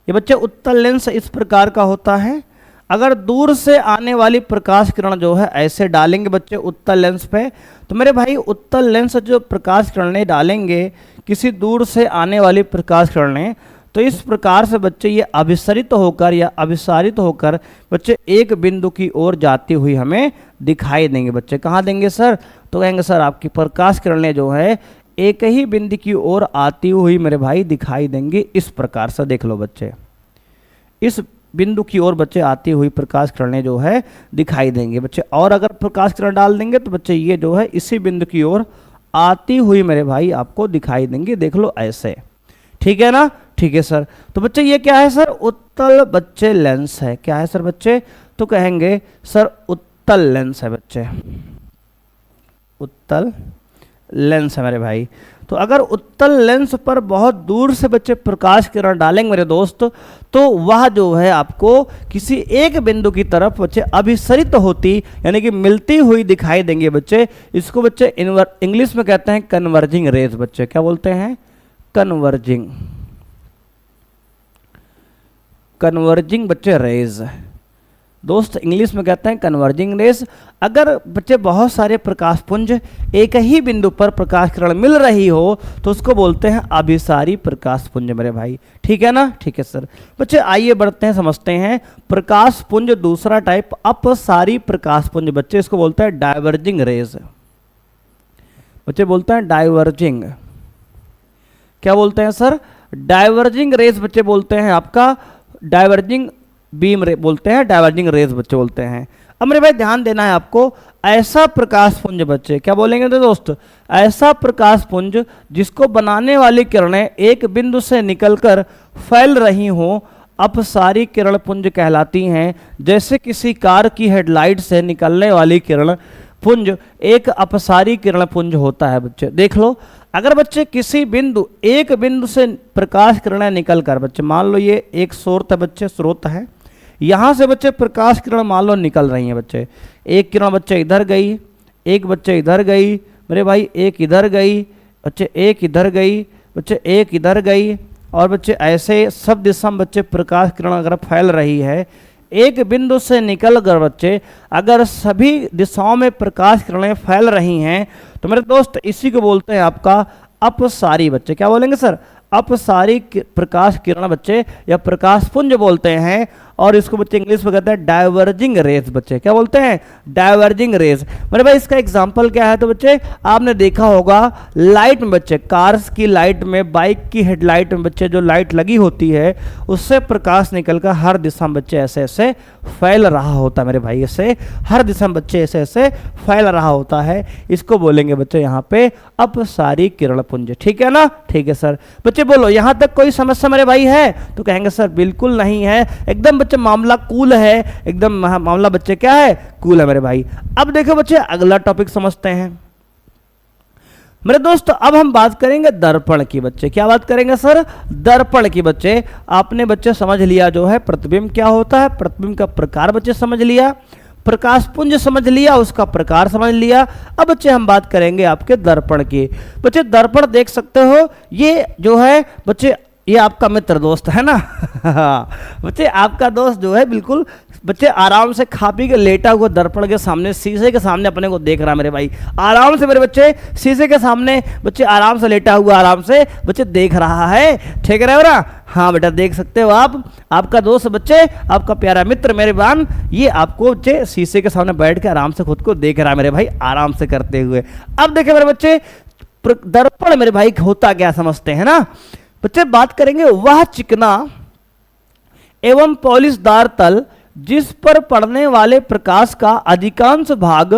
Speaker 2: ये बच्चे उत्तल लेंस इस प्रकार का होता है। अगर दूर से आने वाली प्रकाश किरण जो है ऐसे डालेंगे बच्चे उत्तल लेंस पे, तो मेरे भाई उत्तल लेंस जो प्रकाश किरणें डालेंगे किसी दूर से आने वाली प्रकाश किरणें, तो इस प्रकार से बच्चे ये अभिसरित होकर या अभिसारित होकर बच्चे एक बिंदु की ओर जाती हुई हमें दिखाई देंगे। बच्चे कहाँ देंगे सर, तो कहेंगे सर आपकी प्रकाश किरणें जो है एक ही बिंदु की ओर आती हुई मेरे भाई दिखाई देंगी इस प्रकार से। देख लो बच्चे, इस बिंदु की ओर बच्चे आती हुई प्रकाश किरणें जो है दिखाई देंगे बच्चे। और अगर प्रकाश किरण डाल देंगे तो बच्चे ये जो है इसी बिंदु की ओर आती हुई मेरे भाई आपको दिखाई देंगे, देख लो ऐसे, ठीक है ना, ठीक है सर। तो बच्चे ये क्या है सर, उत्तल बच्चे लेंस है। क्या है सर बच्चे, तो कहेंगे सर उत्तल लेंस है बच्चे, उत्तल लेंस है मेरे भाई। तो अगर उत्तल लेंस पर बहुत दूर से बच्चे प्रकाश किरण डालेंगे मेरे दोस्त, तो वह जो है आपको किसी एक बिंदु की तरफ बच्चे अभिसरित होती यानी कि मिलती हुई दिखाई देंगे बच्चे। इसको बच्चे इंग्लिश में कहते हैं कन्वर्जिंग रेज। बच्चे क्या बोलते हैं, कन्वर्जिंग, कन्वर्जिंग बच्चे रेज दोस्त इंग्लिश में कहते हैं कन्वर्जिंग रेज। अगर बच्चे बहुत सारे प्रकाश पुंज एक ही बिंदु पर प्रकाश किरण मिल रही हो तो उसको बोलते हैं अभिसारी प्रकाश पुंज मेरे भाई, ठीक है ना, ठीक है सर। बच्चे आइए बढ़ते हैं, समझते हैं प्रकाश पुंज दूसरा टाइप अपसारी प्रकाश पुंज। बच्चे इसको बोलते हैं डाइवर्जिंग रेज। बच्चे बोलते हैं डाइवर्जिंग, क्या बोलते हैं सर, डाइवर्जिंग रेज बच्चे बोलते हैं आपका, डाइवर्जिंग बीम रे बोलते हैं, डाइवर्जिंग रेज बच्चे बोलते हैं। अब मेरे भाई ध्यान देना है आपको, ऐसा प्रकाश पुंज बच्चे क्या बोलेंगे तो दोस्त, ऐसा प्रकाश पुंज जिसको बनाने वाली किरणें एक बिंदु से निकलकर फैल रही हो अपसारी किरण पुंज कहलाती हैं। जैसे किसी कार की हेडलाइट से निकलने वाली किरण पुंज एक अपसारी किरण पुंज होता है बच्चे। देख लो, अगर बच्चे किसी बिंदु एक बिंदु से प्रकाश किरणें निकलकर, बच्चे मान लो ये एक स्रोत है बच्चे, स्रोत है, यहाँ से बच्चे प्रकाश किरण मान लो निकल रही हैं बच्चे, एक किरण बच्चे इधर गई, एक बच्चे इधर गई मेरे भाई, एक इधर गई बच्चे, एक इधर गई बच्चे, एक इधर गई, और बच्चे ऐसे सब दिशा में बच्चे प्रकाश किरण अगर फैल रही है एक बिंदु से निकल कर बच्चे, अगर सभी दिशाओं में प्रकाश किरणें फैल रही हैं तो मेरे दोस्त इसी को बोलते हैं आपका अपसारी। बच्चे क्या बोलेंगे सर, अपसारी प्रकाश किरण बच्चे या प्रकाश पुंज बोलते हैं, और इसको बच्चे इंग्लिश में कहते हैं डाइवर्जिंग रेज। बच्चे क्या बोलते हैं? Diverging raise. मेरे भाई इसका एग्जांपल क्या है? तो बच्चे आपने देखा होगा लाइट में बच्चे, कार्स की लाइट में, बाइक की हेडलाइट में बच्चे जो लाइट लगी होती है उससे प्रकाश निकलकर हर दिशा में बच्चे ऐसे ऐसे फैल रहा होता है मेरे भाई, ऐसे हर दिशा में बच्चे ऐसे ऐसे फैल रहा होता है। इसको बोलेंगे बच्चे यहाँ पे अपसारी किरण पुंज। ठीक है ना? ठीक है सर। बच्चे बोलो यहाँ तक कोई समस्या मेरे भाई है? तो कहेंगे सर बिल्कुल नहीं है, एकदम बच्चे मामला कूल है, एकदम मामला बच्चे क्या है? कूल है मेरे भाई। अब देखो बच्चे अगला टॉपिक समझते हैं मेरे दोस्त। अब हम बात करेंगे दर्पण की। बच्चे क्या बात करेंगे सर? दर्पण की। बच्चे आपने बच्चे समझ लिया जो है प्रतिबिंब क्या होता है, प्रतिबिंब का प्रकार बच्चे समझ लिया, प्रकाश पुंज समझ लिया, उसका प्रकार समझ लिया। अब बच्चे हम बात करेंगे आपके दर्पण की। बच्चे दर्पण देख सकते हो, ये जो है बच्चे ये आपका मित्र दोस्त है ना बच्चे आपका दोस्त जो है बिल्कुल बच्चे आराम से खा पी के लेटा हुआ दर्पण के सामने, शीशे के सामने अपने को देख रहा मेरे भाई, आराम से मेरे बच्चे शीशे के सामने बच्चे आराम से लेटा हुआ आराम से बच्चे देख रहा है। ठीक है ना? हाँ बेटा देख सकते हो आप, आपका दोस्त बच्चे, आपका प्यारा मित्र मेरे बान, ये आपको बच्चे शीशे के सामने बैठ के आराम से खुद को देख रहा है मेरे भाई, आराम से करते हुए। अब देखे मेरे बच्चे दर्पण मेरे भाई होता क्या समझते हैं ना बच्चे। बात करेंगे वह चिकना एवं पॉलिशदार तल जिस पर पड़ने वाले प्रकाश का अधिकांश भाग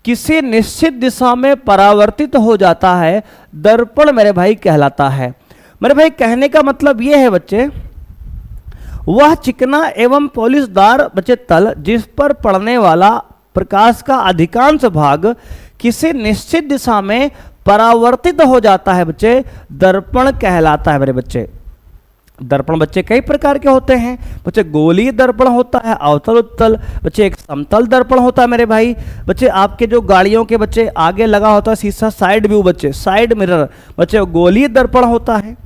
Speaker 2: किसी निश्चित दिशा में परावर्तित हो जाता है, दर्पण मेरे भाई कहलाता है। मेरे भाई कहने का मतलब यह है बच्चे, वह चिकना एवं पॉलिशदार बच्चे तल जिस पर पड़ने वाला प्रकाश का अधिकांश भाग किसी निश्चित दिशा में परावर्तित हो जाता है बच्चे, दर्पण कहलाता है मेरे बच्चे। दर्पण बच्चे कई प्रकार के होते हैं बच्चे, गोलीय दर्पण होता है, अवतल उत्तल बच्चे, एक समतल दर्पण होता है मेरे भाई। बच्चे आपके जो गाड़ियों के बच्चे आगे लगा होता है शीशा, साइड व्यू बच्चे, साइड मिरर बच्चे, गोलीय दर्पण होता है।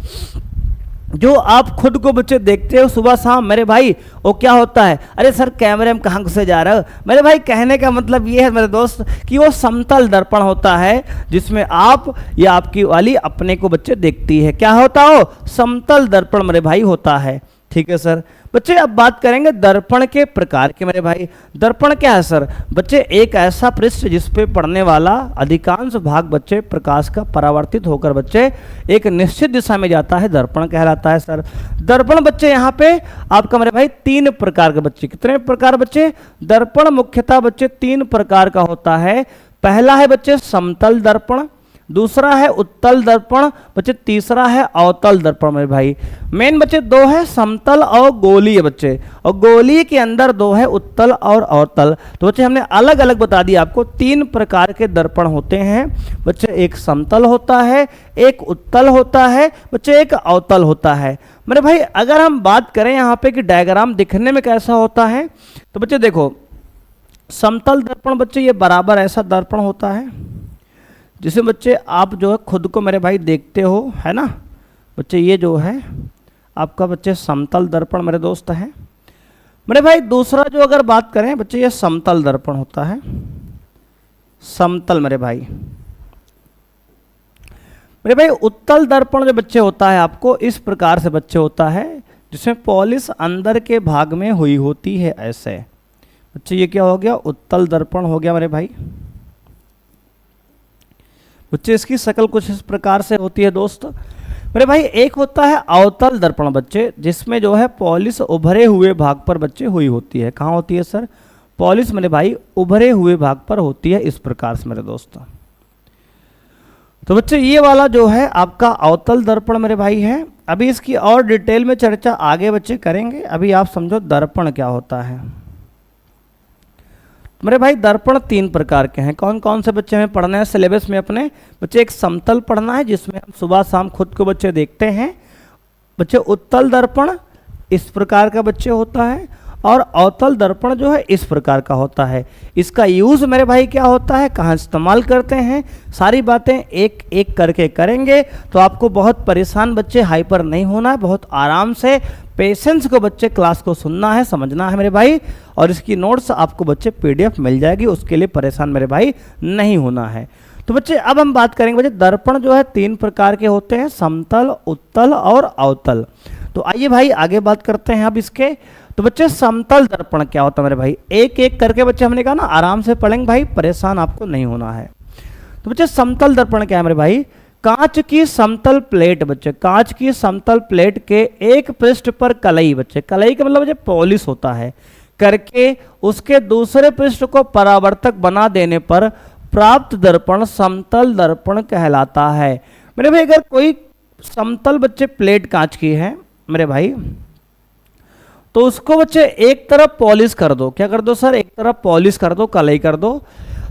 Speaker 2: जो आप खुद को बच्चे देखते हो सुबह शाम मेरे भाई, वो क्या होता है? अरे सर कैमरे में कहाँ घुसे जा रहे हो? मेरे भाई कहने का मतलब ये है मेरे दोस्त कि वो समतल दर्पण होता है जिसमें आप या आपकी वाली अपने को बच्चे देखती है। क्या होता हो? समतल दर्पण मेरे भाई होता है। ठीक है सर। बच्चे अब बात करेंगे दर्पण के प्रकार के मेरे भाई। दर्पण क्या है सर? बच्चे एक ऐसा पृष्ठ जिस पे पड़ने वाला अधिकांश भाग बच्चे प्रकाश का परावर्तित होकर बच्चे एक निश्चित दिशा में जाता है, दर्पण कहलाता है सर। दर्पण बच्चे यहाँ पे आपका मेरे भाई तीन प्रकार के बच्चे, कितने प्रकार बच्चे? दर्पण मुख्यतः बच्चे तीन प्रकार का होता है। पहला है बच्चे समतल दर्पण, दूसरा है उत्तल दर्पण बच्चे, तीसरा है अवतल दर्पण मेरे भाई। मेन बच्चे दो है समतल और गोलीय बच्चे, और गोलीय के अंदर दो है उत्तल और अवतल। तो बच्चे हमने अलग अलग बता दिया आपको, तीन प्रकार के दर्पण होते हैं बच्चे, एक समतल होता है, एक उत्तल होता है बच्चे, एक अवतल होता है मेरे भाई। अगर हम बात करें यहाँ पे कि डायग्राम दिखने में कैसा होता है, तो बच्चे देखो समतल दर्पण बच्चे ये बराबर ऐसा दर्पण होता है जिसमें बच्चे आप जो है खुद को मेरे भाई देखते हो, है ना बच्चे। ये जो है आपका बच्चे समतल दर्पण मेरे दोस्त है मेरे भाई। दूसरा जो अगर बात करें बच्चे, ये समतल दर्पण होता है, समतल मेरे भाई। मेरे भाई उत्तल दर्पण जो बच्चे होता है आपको इस प्रकार से बच्चे होता है जिसमें पॉलिश अंदर के भाग में हुई होती है ऐसे बच्चे। ये क्या हो गया? उत्तल दर्पण हो गया मेरे भाई। बच्चे इसकी शक्ल कुछ इस प्रकार से होती है दोस्त मेरे भाई। एक होता है अवतल दर्पण बच्चे, जिसमें जो है पॉलिश उभरे हुए भाग पर बच्चे हुई होती है। कहाँ होती है सर? पॉलिश मेरे भाई उभरे हुए भाग पर होती है इस प्रकार से मेरे दोस्त। तो बच्चे ये वाला जो है आपका अवतल दर्पण मेरे भाई है। अभी इसकी और डिटेल में चर्चा आगे बच्चे करेंगे, अभी आप समझो दर्पण क्या होता है मेरे भाई। दर्पण तीन प्रकार के हैं। कौन कौन से बच्चे हमें पढ़ना है सिलेबस में अपने बच्चे? एक समतल पढ़ना है जिसमें हम सुबह शाम खुद को बच्चे देखते हैं बच्चे। उत्तल दर्पण इस प्रकार का बच्चे होता है, और अवतल दर्पण जो है इस प्रकार का होता है। इसका यूज़ मेरे भाई क्या होता है, कहाँ इस्तेमाल करते हैं, सारी बातें एक एक करके करेंगे। तो आपको बहुत परेशान बच्चे हाइपर नहीं होना है, बहुत आराम से पेशेंस को बच्चे क्लास को सुनना है, समझना है मेरे भाई। और इसकी नोट्स आपको बच्चे PDF मिल जाएगी, उसके लिए परेशान मेरे भाई नहीं होना है। तो बच्चे अब हम बात करेंगे बच्चे दर्पण जो है 3 प्रकार के होते हैं, समतल, उत्तल और अवतल। तो आइए भाई आगे बात करते हैं अब इसके। तो बच्चे समतल दर्पण क्या होता है मेरे भाई, एक एक करके बच्चे हमने कहा ना आराम से पढ़ेंगे भाई, परेशान आपको नहीं होना है। तो बच्चे समतल दर्पण क्या है मेरे भाई, कांच की समतल प्लेट, बच्चे कांच की समतल प्लेट के एक पृष्ठ पर कलई, बच्चे कलई का मतलब बच्चे पॉलिश होता है, करके उसके दूसरे पृष्ठ को परावर्तक बना देने पर प्राप्त दर्पण समतल दर्पण कहलाता है। मेरे भाई अगर कोई समतल बच्चे प्लेट कांच की है मेरे भाई, तो उसको बच्चे एक तरफ पॉलिश कर दो, क्या कर दो सर, एक तरफ पॉलिश कर दो, कलई कर दो।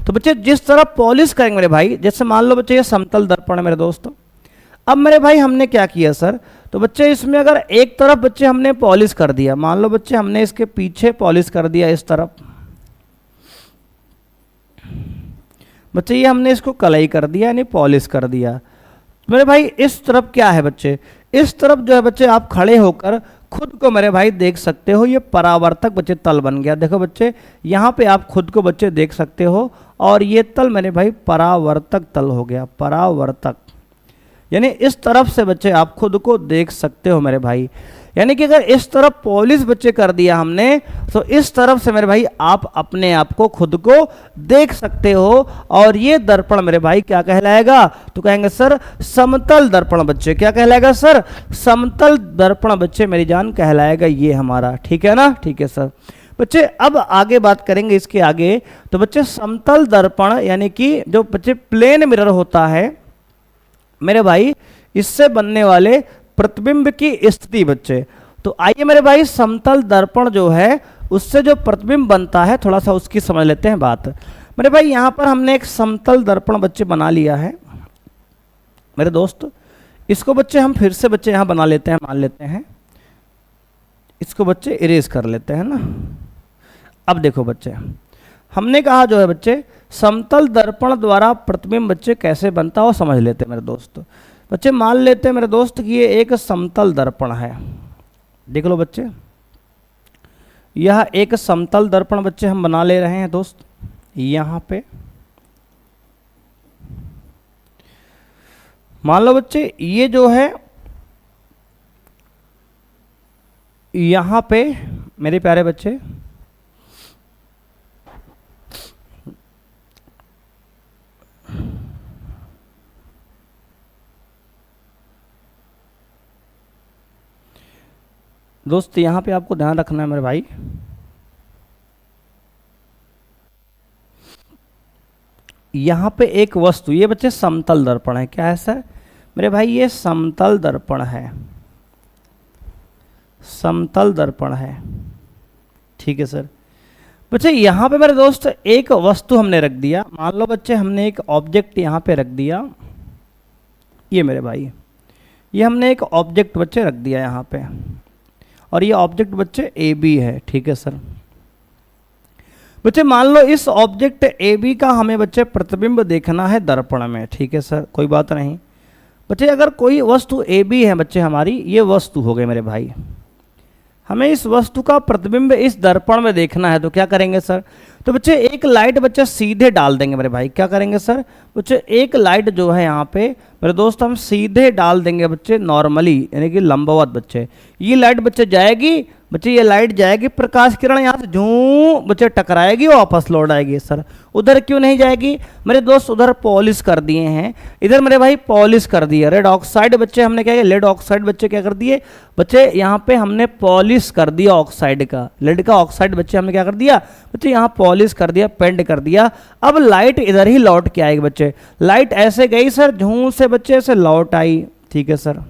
Speaker 2: तो बच्चे जिस तरफ पॉलिश करेंगे मेरे भाई, जैसे मान लो बच्चे ये समतल दर्पण है मेरे दोस्त, अब मेरे भाई हमने क्या किया सर, तो बच्चे इसमें अगर एक तरफ बच्चे हमने पॉलिश कर दिया, मान लो बच्चे हमने इसके पीछे पॉलिश कर दिया इस तरफ, बच्चे ये हमने इसको कलई कर दिया यानी पॉलिश कर दिया। मेरे भाई इस तरफ क्या है बच्चे, इस तरफ जो है बच्चे आप खड़े होकर खुद को मेरे भाई देख सकते हो, ये परावर्तक बच्चे तल बन गया। देखो बच्चे यहाँ पे आप खुद को बच्चे देख सकते हो, और ये तल मेरे भाई परावर्तक तल हो गया, परावर्तक यानी इस तरफ से बच्चे आप खुद को देख सकते हो मेरे भाई। यानी कि अगर इस तरफ पॉलिश बच्चे कर दिया हमने, तो इस तरफ से मेरे भाई आप अपने आप को खुद को देख सकते हो, और ये दर्पण मेरे भाई क्या कहलाएगा, तो कहेंगे सर समतल दर्पण बच्चे, क्या कहलाएगा सर, समतल दर्पण बच्चे मेरी जान कहलाएगा ये हमारा, ठीक है ना, ठीक है सर। बच्चे अब आगे बात करेंगे इसके आगे। तो बच्चे समतल दर्पण यानी कि जो बच्चे प्लेन मिरर होता है मेरे भाई, इससे बनने वाले प्रतिबिंब की स्थिति बच्चे। तो आइए मेरे भाई समतल दर्पण जो है उससे जो प्रतिबिंब बनता है थोड़ा सा उसकी समझ लेते हैं बात। मेरे भाई यहाँ पर हमने एक समतल दर्पण बच्चे बना लिया है मेरे दोस्त, इसको बच्चे हम फिर से बच्चे यहाँ बना लेते हैं, मान लेते हैं इसको बच्चे इरेज कर लेते हैं ना। अब देखो बच्चे हमने कहा जो है बच्चे समतल दर्पण द्वारा प्रतिबिंब बच्चे कैसे बनता है वो समझ लेते हैं मेरे दोस्त। बच्चे मान लेते हैं मेरे दोस्त कि ये एक समतल दर्पण है, देख लो बच्चे यह एक समतल दर्पण बच्चे हम बना ले रहे हैं दोस्त। यहाँ पे मान लो बच्चे ये जो है यहाँ पे मेरे प्यारे बच्चे दोस्त यहाँ पे आपको ध्यान रखना है मेरे भाई, यहाँ पे एक वस्तु, ये बच्चे समतल दर्पण है, क्या है सर मेरे भाई, ये समतल दर्पण है, समतल दर्पण है, ठीक है सर। बच्चे यहाँ पे मेरे दोस्त एक वस्तु हमने रख दिया, मान लो बच्चे हमने एक ऑब्जेक्ट यहाँ पे रख दिया, ये मेरे भाई ये हमने एक ऑब्जेक्ट बच्चे रख दिया यहाँ पे, और ये ऑब्जेक्ट बच्चे ए बी है, ठीक है सर। बच्चे मान लो इस ऑब्जेक्ट ए बी का हमें बच्चे प्रतिबिंब देखना है दर्पण में, ठीक है सर, कोई बात नहीं। बच्चे अगर कोई वस्तु ए बी है बच्चे हमारी, ये वस्तु हो गई मेरे भाई, हमें इस वस्तु का प्रतिबिंब इस दर्पण में देखना है, तो क्या करेंगे सर, तो बच्चे एक लाइट बच्चे सीधे डाल देंगे मेरे भाई, क्या करेंगे सर, बच्चे एक लाइट जो है यहाँ पे मेरे दोस्त हम सीधे डाल देंगे बच्चे नॉर्मली यानी कि लंबवत बच्चे। ये लाइट बच्चे जाएगी, बच्चे ये लाइट जाएगी, प्रकाश किरण यहाँ से झूं बच्चे टकराएगी और वापस लौट आएगी। सर उधर क्यों नहीं जाएगी मेरे दोस्त, उधर पॉलिश कर दिए हैं, इधर मेरे भाई पॉलिश कर दिए, रेड ऑक्साइड बच्चे हमने क्या किया, लेड ऑक्साइड बच्चे क्या कर दिए बच्चे, यहाँ पे हमने पॉलिश कर दिया ऑक्साइड का, लेड का ऑक्साइड बच्चे हमने क्या कर दिया बच्चे, यहाँ पॉलिश कर दिया, पेंट कर दिया। अब लाइट इधर ही लौट के आएगी बच्चे, लाइट ऐसे गई सर झूं से बच्चे ऐसे लौट आई, ठीक है सर।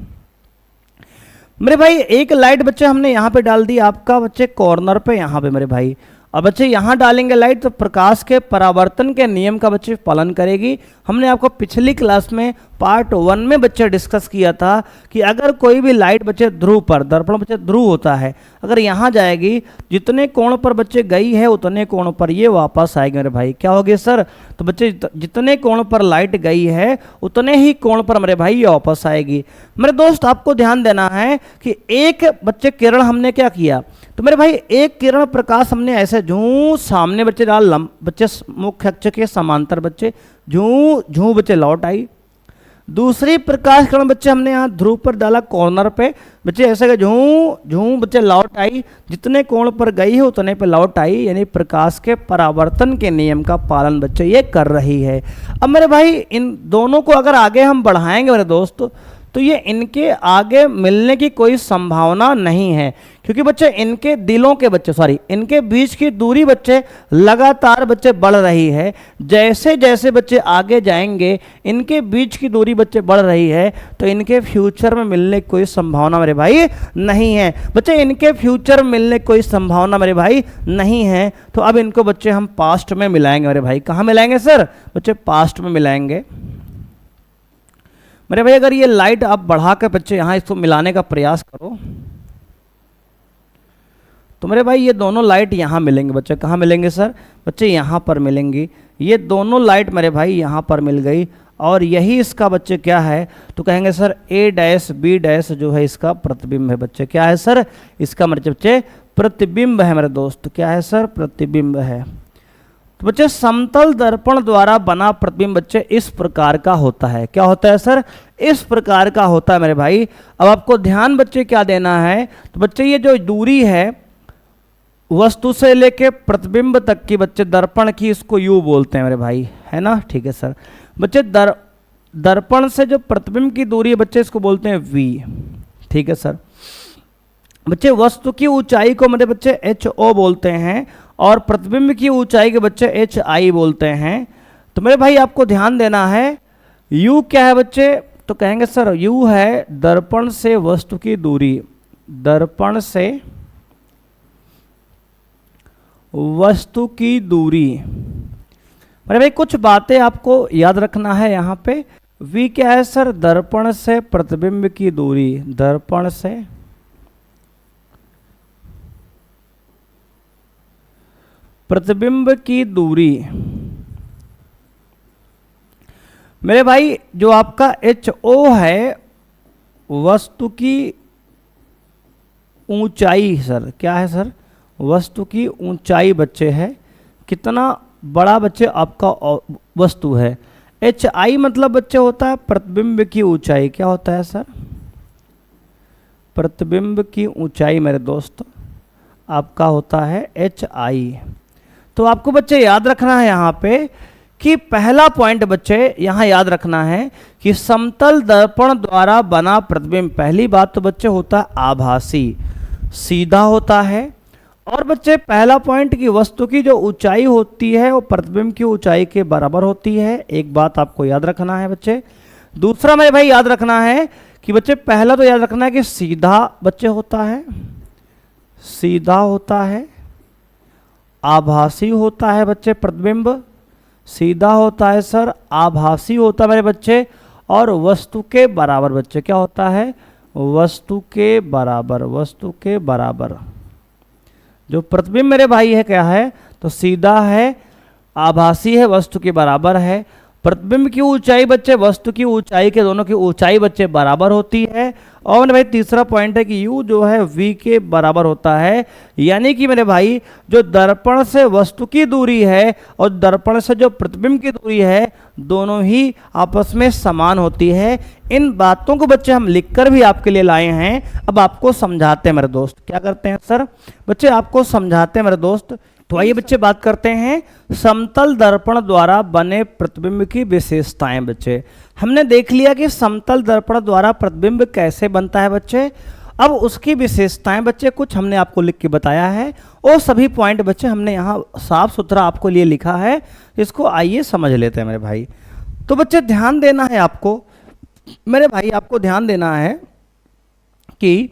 Speaker 2: मेरे भाई एक लाइट बच्चे हमने यहाँ पे डाल दी आपका बच्चे कॉर्नर पे, यहाँ पे मेरे भाई, अब बच्चे यहाँ डालेंगे लाइट तो प्रकाश के परावर्तन के नियम का बच्चे पालन करेगी। हमने आपको पिछली क्लास में पार्ट 1 में बच्चे डिस्कस किया था कि अगर कोई भी लाइट बच्चे ध्रुव पर, दर्पण बच्चे ध्रुव होता है, अगर यहाँ जाएगी जितने कोण पर बच्चे गई है उतने कोण पर ये वापस आएगी मेरे भाई, क्या हो गया सर, तो बच्चे जितने कोण पर लाइट गई है उतने ही कोण पर मेरे भाई ये वापस आएगी। मेरे दोस्त आपको ध्यान देना है कि एक बच्चे किरण हमने क्या किया, तो मेरे भाई एक किरण प्रकाश हमने ऐसे झूं सामने बच्चे डाल, बच्चे मुख्य अक्ष के समांतर बच्चे झूं झूं बच्चे लौट आई। दूसरी प्रकाश किरण बच्चे हमने यहाँ ध्रुव पर डाला कॉर्नर पे, बच्चे ऐसे कि झूं झूं बच्चे लौट आई, जितने कोण पर गई है उतने पे लौट आई, यानी प्रकाश के परावर्तन के नियम का पालन बच्चे ये कर रही है। अब मेरे भाई इन दोनों को अगर आगे हम बढ़ाएंगे मेरे दोस्त, तो ये इनके आगे मिलने की कोई संभावना नहीं है, क्योंकि बच्चे इनके दिलों के बच्चे इनके बीच की दूरी बच्चे लगातार बच्चे बढ़ रही है। जैसे जैसे बच्चे आगे जाएंगे इनके बीच की दूरी बच्चे बढ़ रही है, तो इनके फ्यूचर में मिलने की कोई संभावना मेरे भाई नहीं है। बच्चे इनके फ्यूचर में मिलने की कोई संभावना मेरे भाई नहीं है। तो अब इनको बच्चे हम पास्ट में मिलाएंगे मेरे भाई। कहाँ मिलाएंगे सर? बच्चे पास्ट में मिलाएंगे मेरे भाई। अगर ये लाइट आप बढ़ा कर बच्चे यहाँ इसको मिलाने का प्रयास करो, तो मेरे भाई ये दोनों लाइट यहाँ मिलेंगे बच्चे। कहाँ मिलेंगे सर? बच्चे यहाँ पर मिलेंगी। ये दोनों लाइट मेरे भाई यहाँ पर मिल गई, और यही इसका बच्चे क्या है, तो कहेंगे सर ए डैश बी डैश जो है इसका प्रतिबिंब है बच्चे। क्या है सर? इसका मतलब बच्चे प्रतिबिंब है मेरे दोस्त। क्या है सर? प्रतिबिंब है। तो बच्चे समतल दर्पण द्वारा बना प्रतिबिंब बच्चे इस प्रकार का होता है। क्या होता है सर? इस प्रकार का होता है मेरे भाई। अब आपको ध्यान बच्चे क्या देना है, तो बच्चे ये जो दूरी है वस्तु से लेके प्रतिबिंब तक की बच्चे दर्पण की, इसको यू बोलते हैं मेरे भाई, है ना? ठीक है सर। बच्चे दर्पण से जो प्रतिबिंब की दूरी है बच्चे इसको बोलते हैं वी। ठीक है सर। बच्चे वस्तु की ऊंचाई को मेरे बच्चे एच ओ बोलते हैं, और प्रतिबिंब की ऊंचाई के बच्चे एच आई बोलते हैं। तो मेरे भाई आपको ध्यान देना है, यू क्या है बच्चे, तो कहेंगे सर यू है दर्पण से वस्तु की दूरी। दर्पण से वस्तु की दूरी। मेरे भाई कुछ बातें आपको याद रखना है यहाँ पे। वी क्या है सर? दर्पण से प्रतिबिंब की दूरी। दर्पण से प्रतिबिंब की दूरी। मेरे भाई जो आपका एच ओ है वस्तु की ऊंचाई सर। क्या है सर? वस्तु की ऊंचाई बच्चे है, कितना बड़ा बच्चे आपका वस्तु है। एच आई मतलब बच्चे होता है प्रतिबिंब की ऊंचाई। क्या होता है सर? प्रतिबिंब की ऊंचाई मेरे दोस्त आपका होता है एच आई। तो आपको बच्चे याद रखना है यहाँ पे कि पहला पॉइंट बच्चे यहाँ याद रखना है कि समतल दर्पण द्वारा बना प्रतिबिंब, पहली बात तो बच्चे होता है आभासी, सीधा होता है। और बच्चे पहला पॉइंट की वस्तु की जो ऊंचाई होती है वो प्रतिबिंब की ऊंचाई के बराबर होती है। एक बात आपको याद रखना है बच्चे। दूसरा मेरे भाई याद रखना है कि बच्चे पहला तो याद रखना है कि सीधा बच्चे होता है, सीधा होता है, आभासी होता है बच्चे प्रतिबिंब, सीधा होता है सर, आभासी होता है मेरे बच्चे, और वस्तु के बराबर बच्चे। क्या होता है? वस्तु के बराबर। वस्तु के बराबर जो प्रतिबिंब मेरे भाई है क्या है, तो सीधा है, आभासी है, वस्तु के बराबर है। प्रतिबिंब की ऊंचाई बच्चे वस्तु की ऊंचाई के दोनों की ऊंचाई बच्चे बराबर होती है। और मेरे भाई तीसरा पॉइंट है कि यू जो है वी के बराबर होता है, यानी कि मेरे भाई जो दर्पण से वस्तु की दूरी है और दर्पण से जो प्रतिबिंब की दूरी है दोनों ही आपस में समान होती है। इन बातों को बच्चे हम लिखकर भी आपके लिए लाए हैं। अब आपको समझाते हैं मेरे दोस्त। क्या करते हैं सर? बच्चे आपको समझाते हैं मेरे दोस्त। तो आइए बच्चे बात करते हैं समतल दर्पण द्वारा बने प्रतिबिंब की विशेषताएं। बच्चे हमने देख लिया कि समतल दर्पण द्वारा प्रतिबिंब कैसे बनता है बच्चे। अब उसकी विशेषताएं बच्चे कुछ हमने आपको लिख के बताया है, और सभी पॉइंट बच्चे हमने यहाँ साफ सुथरा आपको लिए लिखा है। इसको आइए समझ लेते हैं मेरे भाई। तो बच्चे ध्यान देना है आपको, मेरे भाई आपको ध्यान देना है कि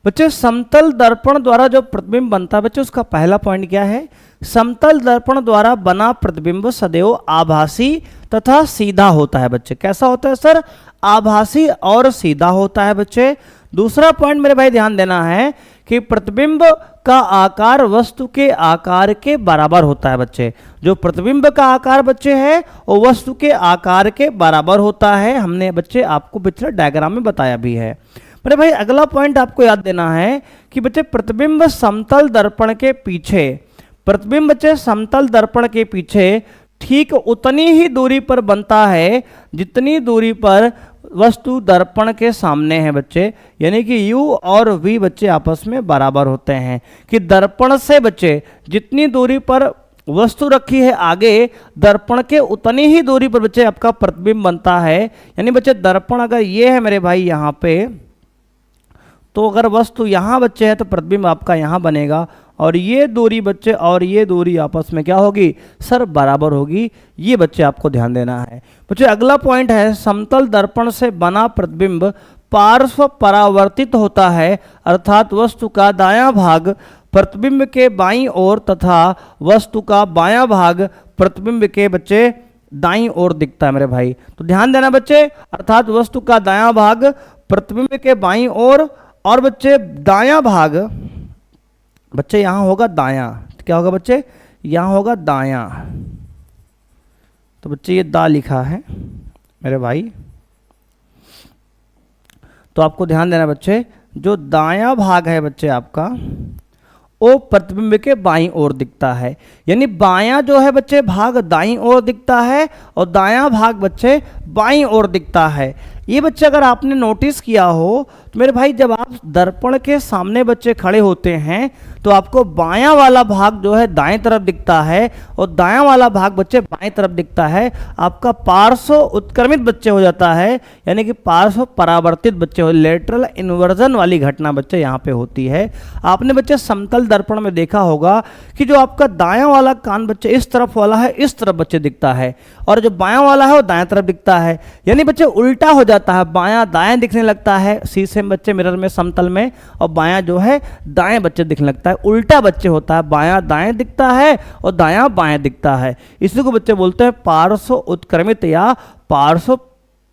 Speaker 2: बच्चे समतल दर्पण द्वारा जो प्रतिबिंब बनता है बच्चे उसका पहला पॉइंट क्या है? समतल दर्पण द्वारा बना प्रतिबिंब सदैव आभासी तथा सीधा होता है बच्चे। कैसा होता है सर? आभासी और सीधा होता है बच्चे। दूसरा पॉइंट मेरे भाई ध्यान देना है कि प्रतिबिंब का आकार वस्तु के आकार के बराबर होता है बच्चे। जो प्रतिबिंब का आकार बच्चे है वो वस्तु के आकार के बराबर होता है। हमने बच्चे आपको पिछले डायग्राम में बताया भी है। मेरे भाई अगला पॉइंट आपको याद देना है कि बच्चे प्रतिबिंब समतल दर्पण के पीछे, प्रतिबिंब बच्चे समतल दर्पण के पीछे ठीक उतनी ही दूरी पर बनता है जितनी दूरी पर वस्तु दर्पण के सामने है बच्चे, यानी कि u और v बच्चे आपस में बराबर होते हैं कि दर्पण से बच्चे जितनी दूरी पर वस्तु रखी है आगे, दर्पण के उतनी ही दूरी पर बच्चे आपका प्रतिबिंब बनता है। यानी बच्चे दर्पण अगर ये है मेरे भाई यहाँ पे, तो अगर वस्तु यहाँ बच्चे है तो प्रतिबिंब आपका यहाँ बनेगा, और ये दूरी बच्चे और ये दूरी आपस में क्या होगी सर, बराबर होगी। ये बच्चे आपको ध्यान देना है। बच्चे अगला पॉइंट है, समतल दर्पण से बना प्रतिबिंब पार्श्व परावर्तित होता है, अर्थात वस्तु का दायां भाग प्रतिबिंब के बाईं ओर तथा वस्तु का बायां भाग प्रतिबिंब के बच्चे दाईं ओर दिखता है मेरे भाई। तो ध्यान देना बच्चे, अर्थात वस्तु का दायां भाग प्रतिबिंब के बाईं ओर, और बच्चे दायां भाग बच्चे यहाँ होगा दायां, क्या होगा बच्चे, यहाँ होगा दायां। तो बच्चे ये दा लिखा है मेरे भाई, तो आपको ध्यान देना बच्चे, जो दायां भाग है बच्चे आपका वो प्रतिबिंब के बाईं ओर दिखता है, यानी बायां जो है बच्चे भाग दाईं ओर दिखता है और दायां भाग बच्चे बाईं ओर दिखता है। ये बच्चे अगर आपने नोटिस किया हो तो मेरे भाई, जब आप दर्पण के सामने बच्चे खड़े होते हैं तो आपको बायां वाला भाग जो है दाएं तरफ दिखता है और दायां वाला भाग बच्चे बाएं तरफ दिखता है। आपका पार्श्व उत्क्रमित बच्चे हो जाता है, यानी कि पार्श्व परावर्तित बच्चे हो, लेटरल इन्वर्जन वाली घटना बच्चे यहाँ पे होती है। आपने बच्चे समतल दर्पण में देखा होगा कि जो आपका दायां वाला कान बच्चे इस तरफ वाला है, इस तरफ बच्चे दिखता है, और जो बायां वाला है वो दाएं तरफ दिखता है, यानी बच्चे उल्टा हो जाता है, बायां दाएं दिखने लगता है शीशे में बच्चे, मिरर में समतल में, और बायां जो है दाएं बच्चे दिखने लगता है, उल्टा बच्चे होता है, बायां दाएं दिखता है और दायां बाएं दिखता है। इसी को बच्चे बोलते हैं पार्श्व उत्क्रमित या पार्श्व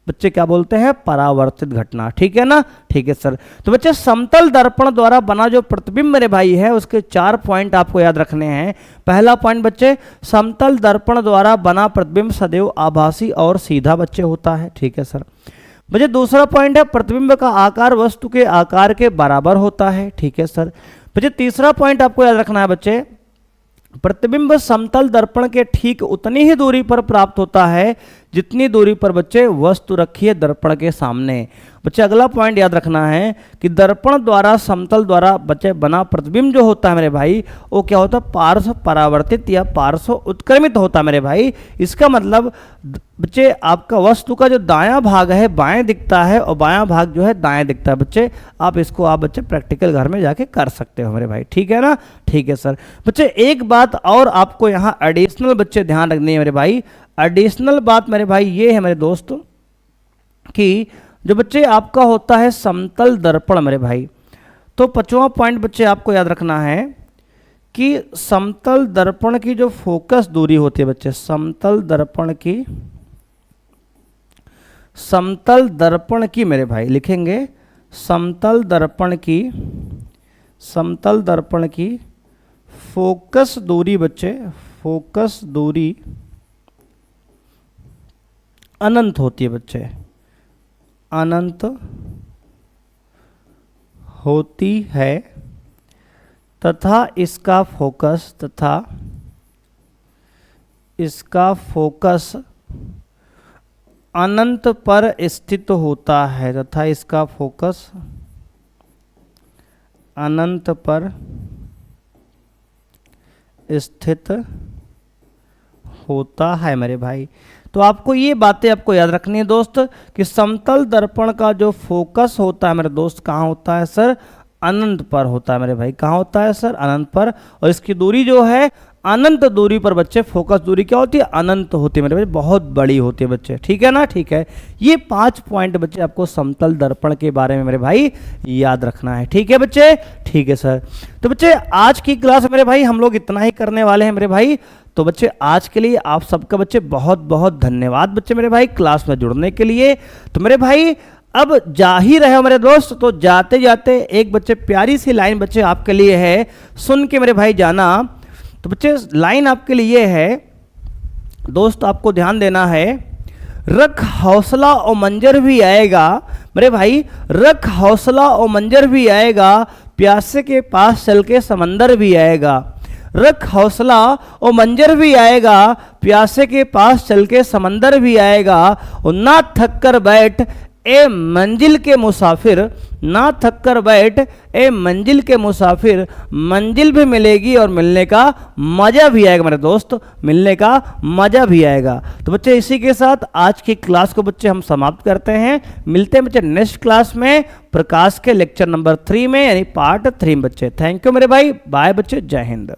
Speaker 2: बच्चे क्या बोलते हैं, परावर्तित घटना। ठीक है ना, ठीक है सर। तो बच्चे समतल दर्पण द्वारा बना जो प्रतिबिंब मेरे भाई है उसके 4 पॉइंट आपको याद रखने हैं। पहला पॉइंट बच्चे, समतल दर्पण द्वारा बना प्रतिबिंब सदैव आभासी और सीधा बच्चे होता है। ठीक है सर। बच्चे दूसरा पॉइंट है, प्रतिबिंब का आकार वस्तु के आकार के बराबर होता है। ठीक है सर। बच्चे तीसरा पॉइंट आपको याद रखना है बच्चे, प्रतिबिंब समतल दर्पण के ठीक उतनी ही दूरी पर प्राप्त होता है जितनी दूरी पर बच्चे वस्तु रखी है दर्पण के सामने। बच्चे अगला पॉइंट याद रखना है कि दर्पण द्वारा समतल द्वारा बच्चे बना प्रतिबिंब जो होता है मेरे भाई, वो क्या होता है, पार्श्व परावर्तित या पार्श्व उत्क्रमित होता है मेरे भाई। इसका मतलब बच्चे आपका वस्तु का जो दायां भाग है बाएं दिखता है और बायां भाग जो है दाएं दिखता है। बच्चे आप इसको आप बच्चे प्रैक्टिकल घर में जाके कर सकते हो मेरे भाई। ठीक है ना, ठीक है सर। बच्चे एक बात और आपको यहाँ एडिशनल बच्चे ध्यान रखनी है मेरे भाई। एडिशनल बात मेरे भाई ये है मेरे दोस्त कि जो बच्चे आपका होता है समतल दर्पण मेरे भाई, तो 5वां पॉइंट बच्चे आपको याद रखना है कि समतल दर्पण की जो फोकस दूरी होती है बच्चे, समतल दर्पण की मेरे भाई लिखेंगे, समतल दर्पण की फोकस दूरी बच्चे, फोकस दूरी अनंत होती है बच्चे, अनंत होती है तथा इसका फोकस अनंत पर स्थित होता है, तथा इसका फोकस अनंत पर स्थित होता है मेरे भाई। तो आपको ये बातें आपको याद रखनी है दोस्त कि समतल दर्पण का जो फोकस होता है मेरे दोस्त कहाँ होता है सर, अनंत पर होता है मेरे भाई। कहाँ होता है सर, अनंत पर। और इसकी दूरी जो है अनंत दूरी पर बच्चे, फोकस दूरी क्या होती है, अनंत होती है मेरे भाई, बहुत बड़ी होती है बच्चे। ठीक है ना, ठीक है। ये 5 पॉइंट बच्चे आपको समतल दर्पण के बारे में मेरे भाई याद रखना है। ठीक है बच्चे, ठीक है सर। तो बच्चे आज की क्लास मेरे भाई हम लोग इतना ही करने वाले हैं मेरे भाई। तो बच्चे आज के लिए आप सबका बच्चे बहुत बहुत धन्यवाद बच्चे मेरे भाई क्लास में जुड़ने के लिए। तो मेरे भाई अब जा ही रहे हो मेरे दोस्त, तो जाते जाते एक बच्चे प्यारी सी लाइन बच्चे आपके लिए है, सुन के मेरे भाई जाना। तो बच्चे लाइन आपके लिए है दोस्त, आपको ध्यान देना है, रख हौसला और मंजर भी आएगा मेरे भाई, रख हौसला और मंजर भी आएगा, प्यासे के पास चल के समंदर भी आएगा। रख हौसला ओ मंजर भी आएगा, प्यासे के पास चल के समंदर भी आएगा। और ना थक कर बैठ ए मंजिल के मुसाफिर, ना थक कर बैठ ए मंजिल के मुसाफिर, मंजिल भी मिलेगी और मिलने का मजा भी आएगा मेरे दोस्त, मिलने का मजा भी आएगा। तो बच्चे इसी के साथ आज की क्लास को बच्चे हम समाप्त करते हैं। मिलते हैं बच्चे नेक्स्ट क्लास में प्रकाश के लेक्चर नंबर 3 में, यानी पार्ट 3 बच्चे। थैंक यू मेरे भाई, बाय बच्चे, जय हिंद।